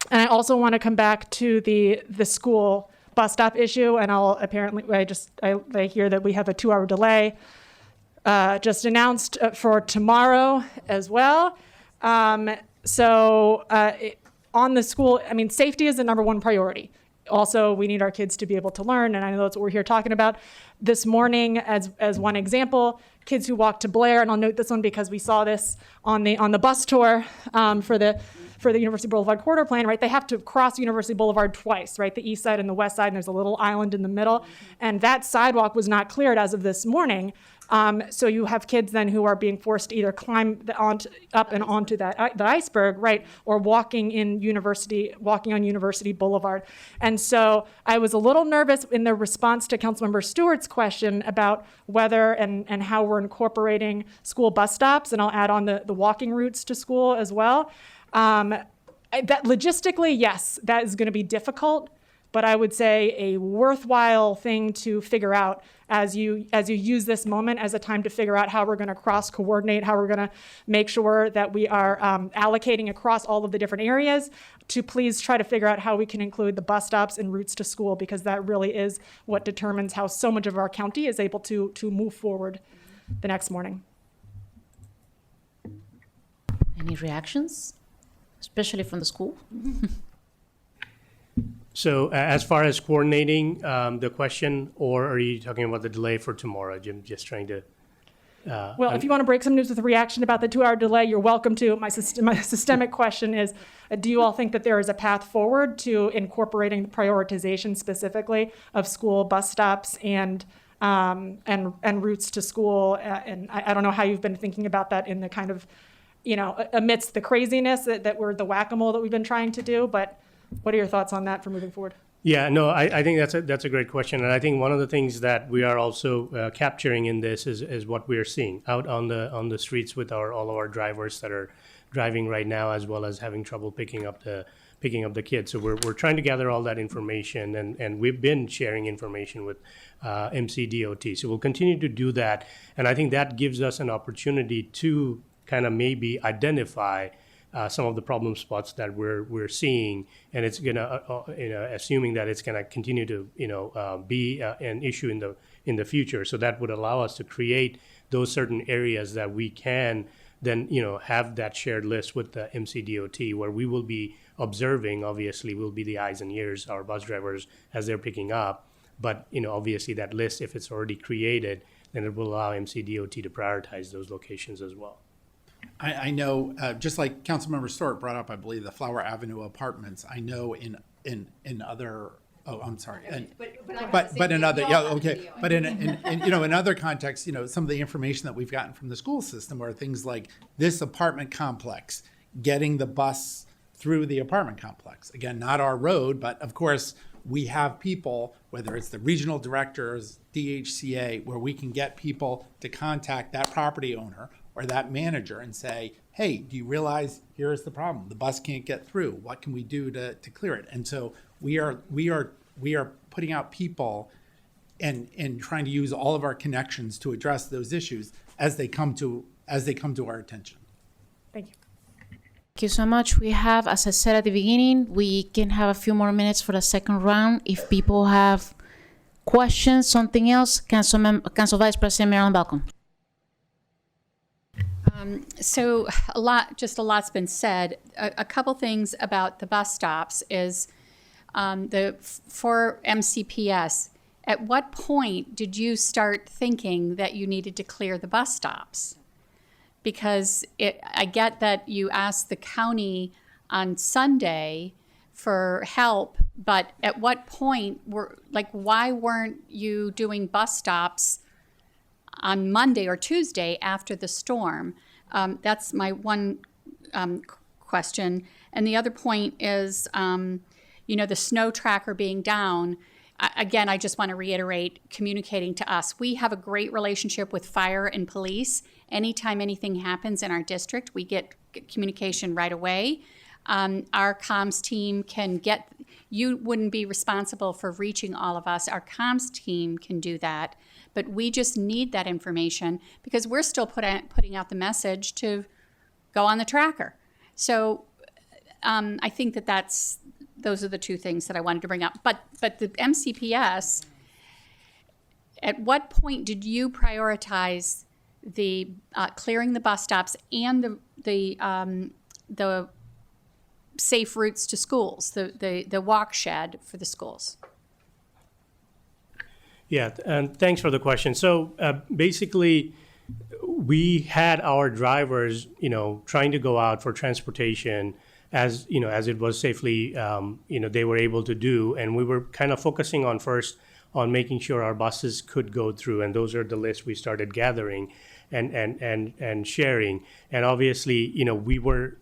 I also want to come back to the school bus stop issue, and I hear that we have a 2-hour delay just announced for tomorrow as well. So on the school, safety is the number one priority. Also, we need our kids to be able to learn, and I know that's what we're here talking about. This morning, as one example, kids who walk to Blair, and I'll note this one because we saw this on the bus tour for the University Boulevard Corridor Plan, right? They have to cross University Boulevard twice, right? The east side and the west side, and there's a little island in the middle. And that sidewalk was not cleared as of this morning. So you have kids then who are being forced to either climb up and onto the iceberg, right, or walking on University Boulevard. And so I was a little nervous in the response to Councilmember Stewart's question about whether and how we're incorporating school bus stops, and I'll add on the walking routes to school as well. That logistically, yes, that is going to be difficult, but I would say a worthwhile thing to figure out as you use this moment as a time to figure out how we're going to cross-coordinate, how we're going to make sure that we are allocating across all of the different areas, to please try to figure out how we can include the bus stops and routes to school, because that really is what determines how so much of our county is able to move forward the next morning. Any reactions, especially from the school? So as far as coordinating the question, or are you talking about the delay for tomorrow, Jim? Just trying to... Well, if you want to break some news with a reaction about the 2-hour delay, you're welcome to. My systemic question is, do you all think that there is a path forward to incorporating the prioritization specifically of school bus stops and routes to school? And I don't know how you've been thinking about that in the kind of, amidst the craziness that we're the whack-a-mole that we've been trying to do, but what are your thoughts on that for moving forward? Yeah, no, I think that's a great question, and I think one of the things that we are also capturing in this is what we are seeing out on the streets with all of our drivers that are driving right now, as well as having trouble picking up the kids. So we're trying to gather all that information, and we've been sharing information with MCDOT. So we'll continue to do that, and I think that gives us an opportunity to kind of maybe identify some of the problem spots that we're seeing, and it's gonna, assuming that it's gonna continue to, be an issue in the future. So that would allow us to create those certain areas that we can then, have that shared list with the MCDOT, where we will be observing. Obviously, we'll be the eyes and ears, our bus drivers, as they're picking up. But obviously, that list, if it's already created, then it will allow MCDOT to prioritize those locations as well. I know, just like Councilmember Stewart brought up, I believe the Flower Avenue apartments. I know in other. Oh, I'm sorry. But in other, yeah, okay. But in other contexts, some of the information that we've gotten from the school system are things like this apartment complex, getting the bus through the apartment complex. Again, not our road, but of course we have people, whether it's the regional directors, DHCA, where we can get people to contact that property owner or that manager and say, hey, do you realize here's the problem? The bus can't get through. What can we do to clear it? And so we are putting out people and trying to use all of our connections to address those issues as they come to our attention. Thank you. Thank you so much. We have, as I said at the beginning, we can have a few more minutes for the second round. If people have questions, something else, Council Vice President Marilyn Balcom. So a lot's been said. A couple things about the bus stops is for MCPS. At what point did you start thinking that you needed to clear the bus stops? Because I get that you asked the county on Sunday for help, but at what point why weren't you doing bus stops on Monday or Tuesday after the storm? That's my one question. And the other point is, the snow tracker being down. Again, I just want to reiterate communicating to us. We have a great relationship with fire and police. Anytime anything happens in our district, we get communication right away. Our comms team you wouldn't be responsible for reaching all of us. Our comms team can do that. But we just need that information because we're still putting out the message to go on the tracker. So I think those are the two things that I wanted to bring up. But the MCPS, at what point did you prioritize the clearing the bus stops and the safe routes to schools, the walk shed for the schools? Yeah, and thanks for the question. So basically, we had our drivers, trying to go out for transportation as it was safely, they were able to do, and we were kind of focusing on making sure our buses could go through, and those are the lists we started gathering and sharing, and obviously, we were,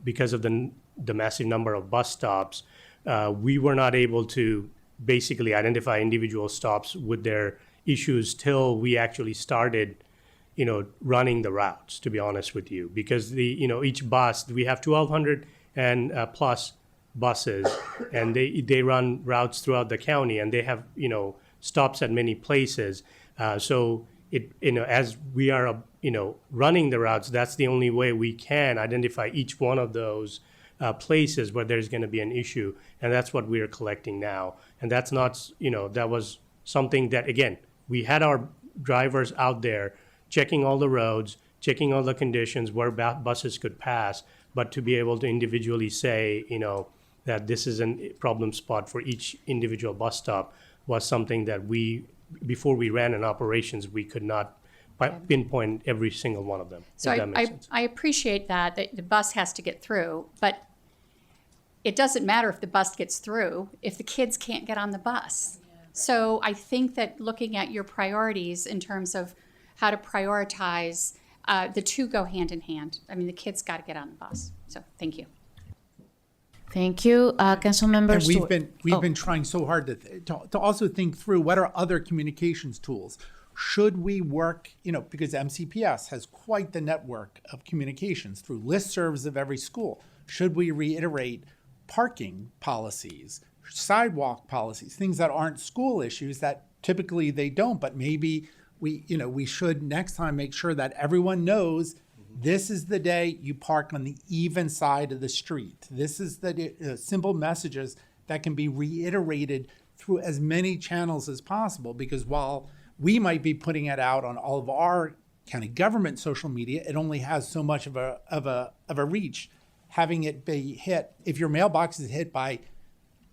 because of the massive number of bus stops, we were not able to basically identify individual stops with their issues till we actually started, running the routes, to be honest with you, because each bus, we have 1,200 and plus buses, and they run routes throughout the county, and they have, stops at many places. So as we are, running the routes, that's the only way we can identify each one of those places where there's going to be an issue, and that's what we are collecting now. And that's not, that was something that, again, we had our drivers out there checking all the roads, checking all the conditions where buses could pass, but to be able to individually say, that this is a problem spot for each individual bus stop was something that before we ran in operations, we could not pinpoint every single one of them. So I appreciate that the bus has to get through, but it doesn't matter if the bus gets through if the kids can't get on the bus. So I think that looking at your priorities in terms of how to prioritize, the two go hand in hand. I mean, the kids got to get on the bus. So thank you. Thank you, Councilmember And Stewart. we've been trying so hard to also think through what are other communications tools. Should we work, because MCPS has quite the network of communications through listservs of every school. Should we reiterate parking policies, sidewalk policies, things that aren't school issues that typically they don't, but maybe we should next time make sure that everyone knows this is the day you park on the even side of the street. This is the simple messages that can be reiterated through as many channels as possible, because while we might be putting it out on all of our county government social media, it only has so much of a reach. Having it be hit, if your mailbox is hit by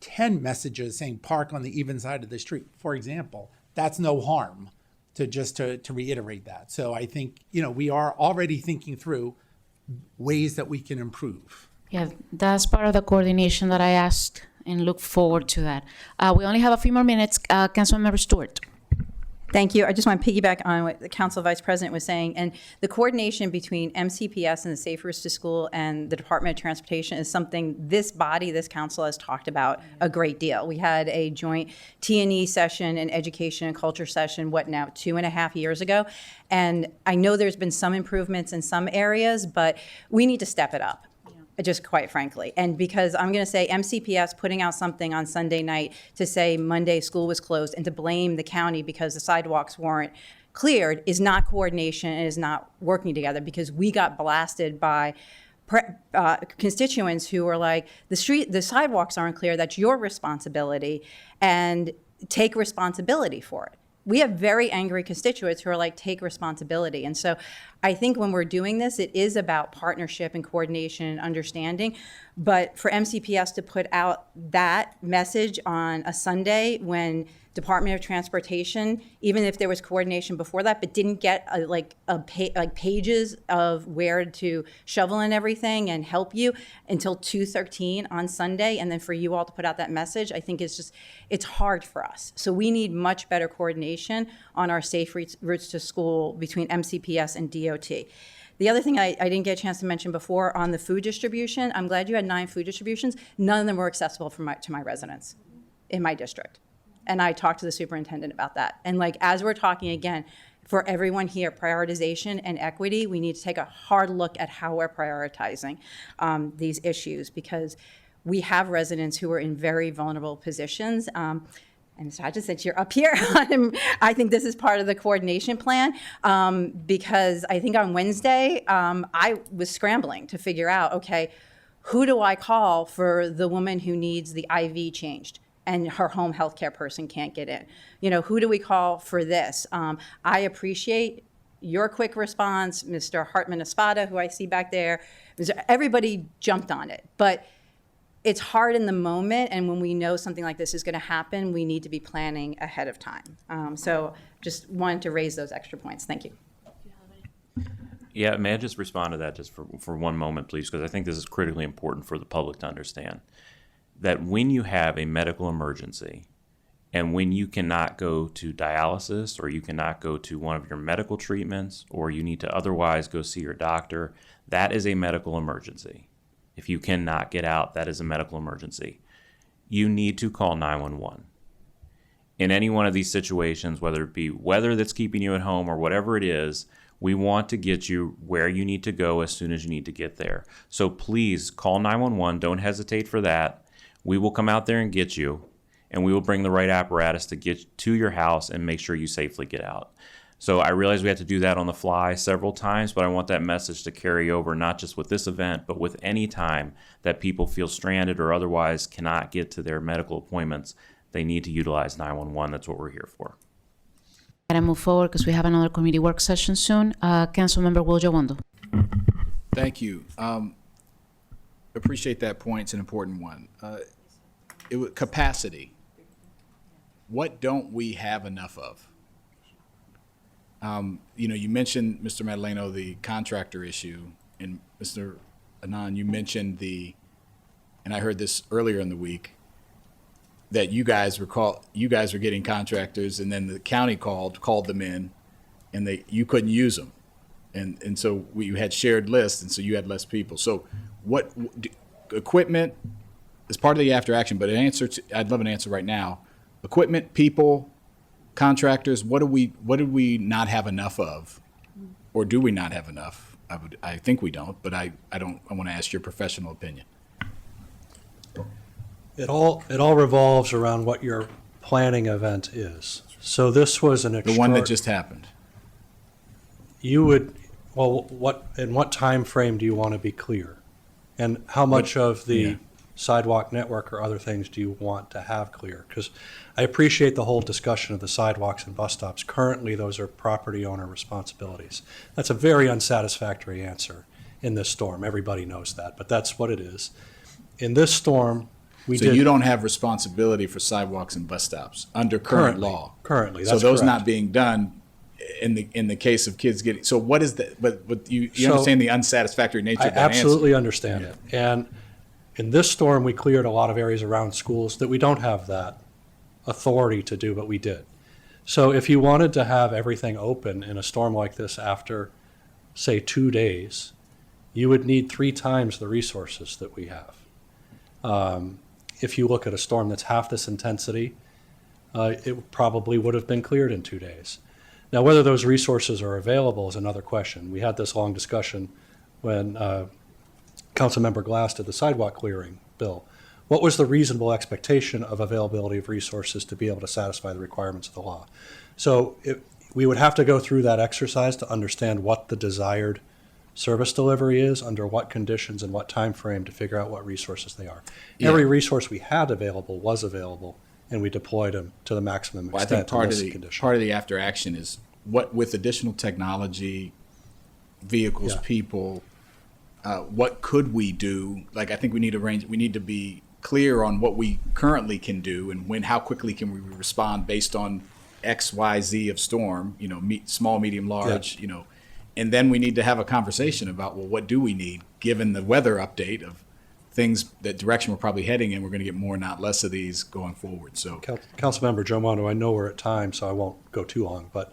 10 messages saying park on the even side of the street, for example, that's no harm to reiterate that. So I think, we are already thinking through ways that we can improve. Yeah, that's part of the coordination that I asked and look forward to that. We only have a few more minutes. Councilmember Stewart. Thank you. I just want to piggyback on what the Council Vice President was saying. And the coordination between MCPS and the Safe Routes to School and the Department of Transportation is something this body, this council has talked about a great deal. We had a joint T&E session, an education and culture session, 2.5 years ago. And I know there's been some improvements in some areas, but we need to step it up. Just quite frankly. And because I'm going to say MCPS putting out something on Sunday night to say Monday school was closed and to blame the county because the sidewalks weren't cleared is not coordination and is not working together, because we got blasted by constituents who were like, the sidewalks aren't clear, that's your responsibility, and take responsibility for it. We have very angry constituents who are like, take responsibility. And so I think when we're doing this, it is about partnership and coordination and understanding. But for MCPS to put out that message on a Sunday when Department of Transportation, even if there was coordination before that, but didn't get pages of where to shovel and everything and help you until 2:13 on Sunday, and then for you all to put out that message, I think it's hard for us. So we need much better coordination on our safe routes to school between MCPS and DOT. The other thing I didn't get a chance to mention before on the food distribution, I'm glad you had 9 food distributions. None of them were accessible to my residents in my district. And I talked to the superintendent about that. And as we're talking again, for everyone here, prioritization and equity, we need to take a hard look at how we're prioritizing these issues, because we have residents who are in very vulnerable positions. And Mr. Hodges, since you're up here, I think this is part of the coordination plan, because I think on Wednesday, I was scrambling to figure out, okay, who do I call for the woman who needs the IV changed and her home health care person can't get in? Who do we call for this? I appreciate your quick response, Mr. Hartman Espada, who I see back there. Everybody jumped on it, but it's hard in the moment, and when we know something like this is going to happen, we need to be planning ahead of time. So just wanted to raise those extra points. Thank you. Yeah, may I just respond to that just for one moment, please? Because I think this is critically important for the public to understand. That when you have a medical emergency and when you cannot go to dialysis or you cannot go to one of your medical treatments or you need to otherwise go see your doctor, that is a medical emergency. If you cannot get out, that is a medical emergency. You need to call 911. In any one of these situations, whether it be weather that's keeping you at home or whatever it is, we want to get you where you need to go as soon as you need to get there. So please call 911. Don't hesitate for that. We will come out there and get you, and we will bring the right apparatus to get to your house and make sure you safely get out. So I realize we have to do that on the fly several times, but I want that message to carry over, not just with this event, but with any time that people feel stranded or otherwise cannot get to their medical appointments. They need to utilize 911. That's what we're here for. Gotta move forward because we have another committee work session soon. Councilmember Will Jawondo. Thank you. Appreciate that point. It's an important one. Capacity. What don't we have enough of? You mentioned, Mr. Madaleno, the contractor issue, and Mr. Anand, you mentioned and I heard this earlier in the week, that you guys were getting contractors, and then the county called them in, and you couldn't use them, and so you had shared lists, and so you had less people. So what equipment is part of the after action? But I'd love an answer right now. Equipment, people, contractors. What do we not have enough of, or do we not have enough? I think we don't, but I want to ask your professional opinion. It all revolves around what your planning event is. So this was the one that just happened. In what time frame do you want to be clear? And how much of the sidewalk network or other things do you want to have clear? Because I appreciate the whole discussion of the sidewalks and bus stops. Currently, those are property owner responsibilities. That's a very unsatisfactory answer in this storm. Everybody knows that, but that's what it is. In this storm, you don't have responsibility for sidewalks and bus stops under current law. Currently, that's so those correct. Not being done in the case of kids getting. So what is that? But you understand the unsatisfactory nature of that answer. I absolutely understand it. And in this storm, we cleared a lot of areas around schools that we don't have that authority to do, but we did. So if you wanted to have everything open in a storm like this after, say, 2 days, you would need 3 times the resources that we have. If you look at a storm that's half this intensity, it probably would have been cleared in 2 days. Now, whether those resources are available is another question. We had this long discussion when Councilmember Glass did the sidewalk clearing bill. What was the reasonable expectation of availability of resources to be able to satisfy the requirements of the law? So we would have to go through that exercise to understand what the desired service delivery is, under what conditions and what time frame, to figure out what resources they are. Yeah. Every resource we had available was available, and we deployed them to the maximum extent. I think part of the after action is what, with additional technology, vehicles, Yeah. people. What could we do? Like, I think we need to be clear on what we currently can do and how quickly can we respond based on X, Y, Z of storm, small, medium, large, and then we need to have a conversation about, well, what do we need given the weather update of things, that direction we're probably heading in. We're going to get more, not less of these going forward. So Councilmember Joe Mono, I know we're at time, so I won't go too long, but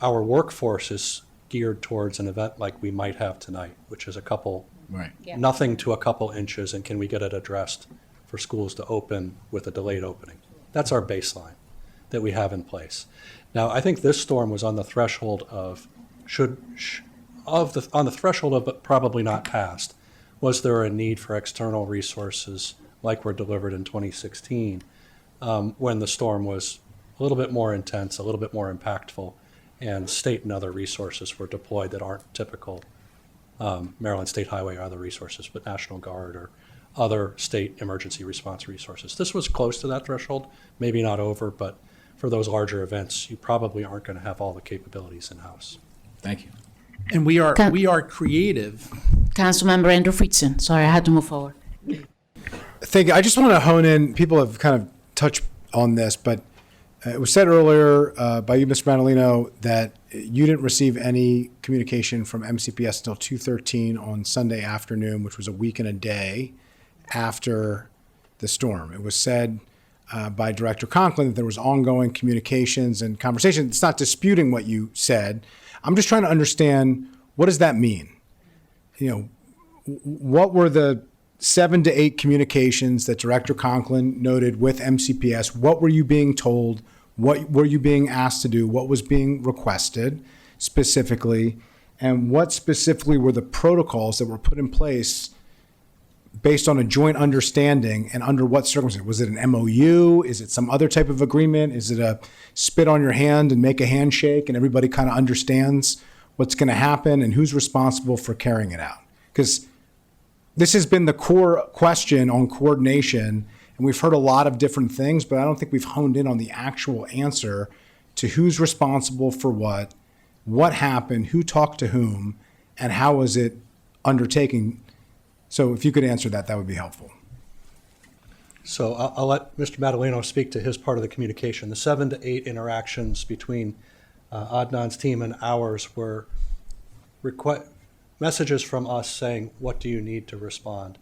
our workforce is geared towards an event like we might have tonight, which is right. nothing to a couple inches, and can we get it addressed for schools to open with a delayed opening? That's our baseline that we have in place. Now, I think this storm was on the threshold of on the threshold of but probably not passed. Was there a need for external resources like were delivered in 2016 when the storm was a little bit more intense, a little bit more impactful, and state and other resources were deployed that aren't typical Maryland State Highway or other resources, but National Guard or other state emergency response resources. This was close to that threshold, maybe not over, but for those larger events, you probably aren't going to have all the capabilities in-house. Thank you. And we are creative. Councilmember Andrew Friedson. Sorry, I had to move forward. Thank you. I just want to hone in. People have kind of touched on this, but it was said earlier by you, Mr. Madaleno, that you didn't receive any communication from MCPS until 2:13 on Sunday afternoon, which was a week and a day after the storm. It was said by Director Conklin that there was ongoing communications and conversations. It's not disputing what you said. I'm just trying to understand, what does that mean? What were the 7 to 8 communications that Director Conklin noted with MCPS? What were you being told? What were you being asked to do? What was being requested specifically? And what specifically were the protocols that were put in place based on a joint understanding, and under what circumstances? Was it an MOU? Is it some other type of agreement? Is it a spit on your hand and make a handshake and everybody kind of understands what's going to happen and who's responsible for carrying it out? Because this has been the core question on coordination, and we've heard a lot of different things, but I don't think we've honed in on the actual answer to who's responsible for what happened, who talked to whom, and how was it undertaken. So if you could answer that, that would be helpful. So I'll let Mr. Madaleno speak to his part of the communication. The 7 to 8 interactions between Adnan's team and ours were messages from us saying, what do you need to respond?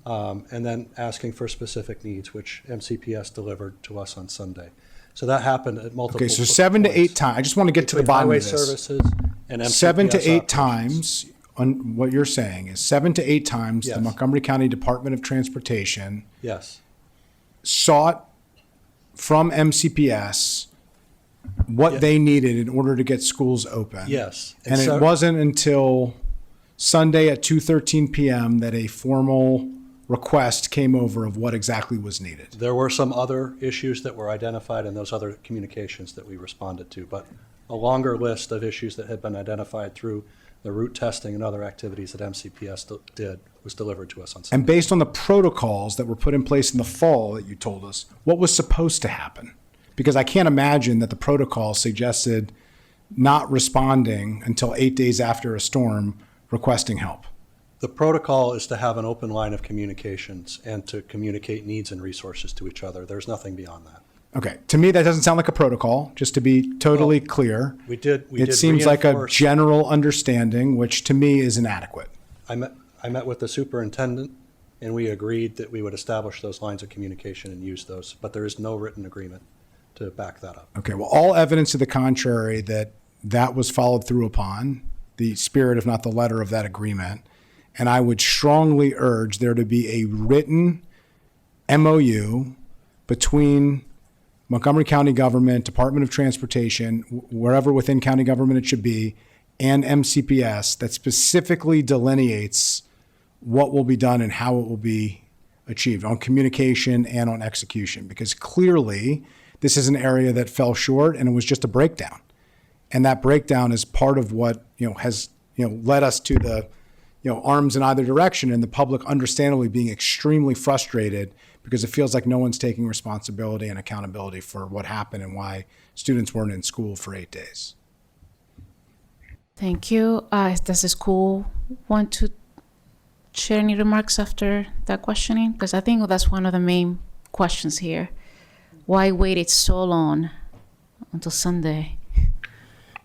And then asking for specific needs, which MCPS delivered to us on Sunday. So that happened at multiple Okay, so 7 to 8 times. I just want to get to the bottom of this. Highway services and MCPS 7 to 8 operations. times. On what you're saying is 7 to 8 times Yes. the Montgomery County Department of Transportation Yes. sought from MCPS what Yeah. they needed in order to get schools open. Yes. And so- it wasn't until Sunday at 2:13 p.m. that a formal request came over of what exactly was needed. There were some other issues that were identified in those other communications that we responded to, but a longer list of issues that had been identified through the route testing and other activities that MCPS did was delivered to us on Sunday. And based on the protocols that were put in place in the fall that you told us, what was supposed to happen? Because I can't imagine that the protocol suggested not responding until 8 days after a storm requesting help. The protocol is to have an open line of communications and to communicate needs and resources to each other. There's nothing beyond that. Okay, to me, that doesn't sound like a protocol, just to be totally clear. We did It seems like a reinforce- general understanding, which to me is inadequate. I met with the superintendent, and we agreed that we would establish those lines of communication and use those, but there is no written agreement to back that up. Okay, well, all evidence to the contrary that was followed through upon, the spirit, if not the letter of that agreement. And I would strongly urge there to be a written MOU between Montgomery County government, Department of Transportation, wherever within county government it should be, and MCPS that specifically delineates what will be done and how it will be achieved on communication and on execution. Because clearly this is an area that fell short and it was just a breakdown. And that breakdown is part of what has led us to the arms in either direction, and the public understandably being extremely frustrated because it feels like no one's taking responsibility and accountability for what happened and why students weren't in school for 8 days. Thank you. Does the school want to share any remarks after that questioning? Because I think that's one of the main questions here. Why waited so long until Sunday?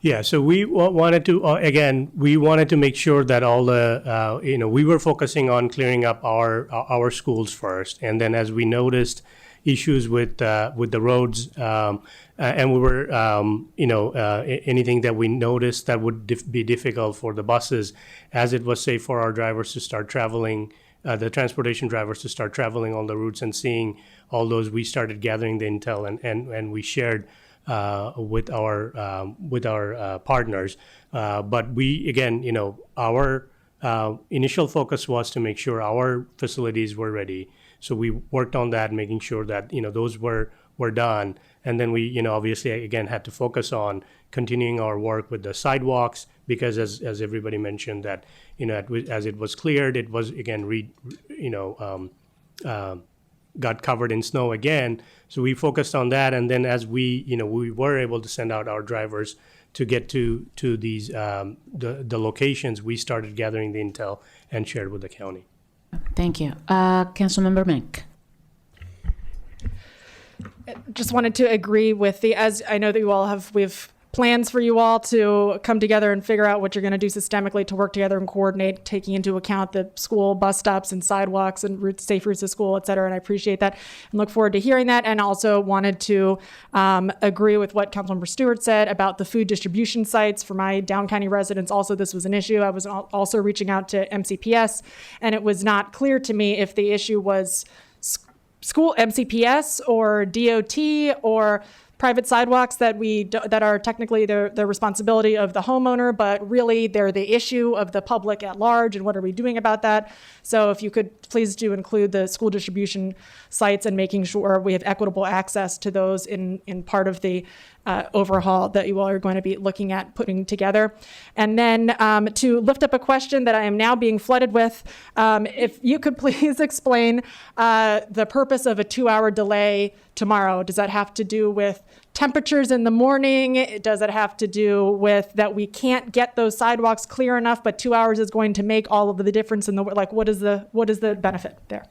Yeah, so we wanted to, again, we wanted to make sure that all the, we were focusing on clearing up our schools first. And then as we noticed issues with the roads, and we were, anything that we noticed that would be difficult for the buses, as it was safe for our drivers to start traveling, the transportation drivers to start traveling on the routes and seeing all those, we started gathering the intel and we shared with our partners. But we, again, our initial focus was to make sure our facilities were ready. So we worked on that, making sure that, those were done. And then we, obviously, again, had to focus on continuing our work with the sidewalks because as everybody mentioned that, as it was cleared, it was, again, got covered in snow again. So we focused on that. And then as we were able to send out our drivers to get to these, the locations, we started gathering the intel and shared with the county. Thank you. Councilmember Menk. Just wanted to agree with as I know that we have plans for you all to come together and figure out what you're going to do systemically to work together and coordinate, taking into account the school bus stops and sidewalks and safe routes to school, et cetera. And I appreciate that and look forward to hearing that. And also wanted to agree with what Councilmember Stewart said about the food distribution sites for my down county residents. Also, this was an issue. I was also reaching out to MCPS, and it was not clear to me if the issue was school MCPS or DOT or private sidewalks that are technically the responsibility of the homeowner, but really they're the issue of the public at large, and what are we doing about that? So if you could please do include the school distribution sites and making sure we have equitable access to those in part of the overhaul that you all are going to be looking at putting together. And then to lift up a question that I am now being flooded with, if you could please explain the purpose of a 2-hour delay tomorrow. Does that have to do with temperatures in the morning? Does it have to do with that we can't get those sidewalks clear enough, but 2 hours is going to make all of the difference in what is the benefit there?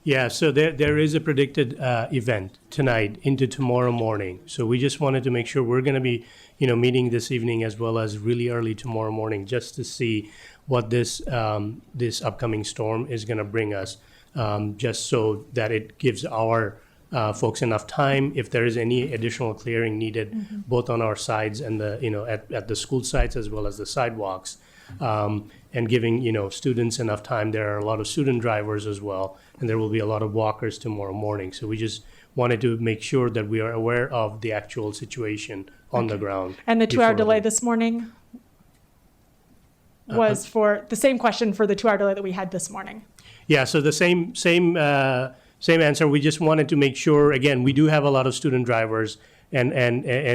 Yeah, so there is a predicted event tonight into tomorrow morning. So we just wanted to make sure we're going to be, meeting this evening as well as really early tomorrow morning just to see what this upcoming storm is going to bring us, just so that it gives our folks enough time if there is any additional clearing needed, both on our sides and at the school sites as well as the sidewalks. And giving students enough time. There are a lot of student drivers as well, and there will be a lot of walkers tomorrow morning. So we just wanted to make sure that we are aware of the actual situation on the ground. And the 2-hour delay this morning was for the same question for the 2-hour delay that we had this morning. Yeah, so the same answer. We just wanted to make sure, again, we do have a lot of student drivers, and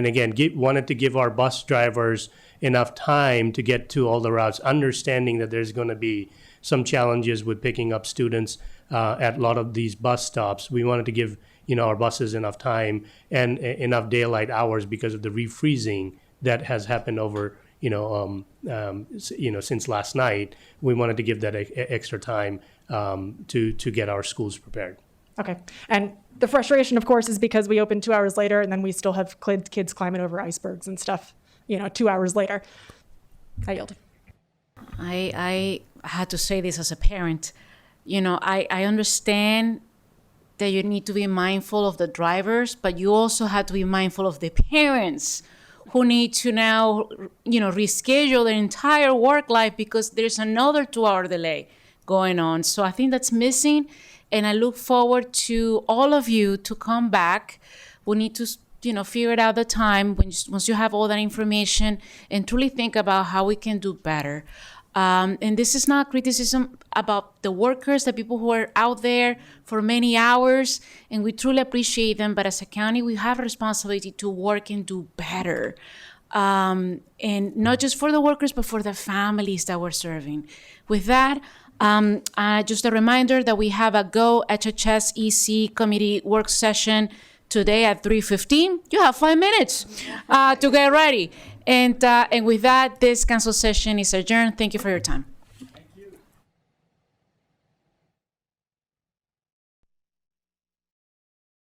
again, wanted to give our bus drivers enough time to get to all the routes, understanding that there's going to be some challenges with picking up students at a lot of these bus stops. We wanted to give our buses enough time and enough daylight hours because of the refreezing that has happened over since last night. We wanted to give that extra time to get our schools prepared. Okay, and the frustration, of course, is because we open 2 hours later and then we still have kids climbing over icebergs and stuff. 2 hours later. I yield. I had to say this as a parent. I understand that you need to be mindful of the drivers, but you also have to be mindful of the parents who need to now, reschedule their entire work life because there's another 2-hour delay going on. So I think that's missing, and I look forward to all of you to come back. We need to figure out the time once you have all that information and truly think about how we can do better. And this is not criticism about the workers, the people who are out there for many hours, and we truly appreciate them. But as a county, we have a responsibility to work and do better. And not just for the workers, but for the families that we're serving. With that, just a reminder that we have a Go HHS EC committee work session today at 3:15, you have 5 minutes to get ready. And with that, this council session is adjourned. Thank you for your time.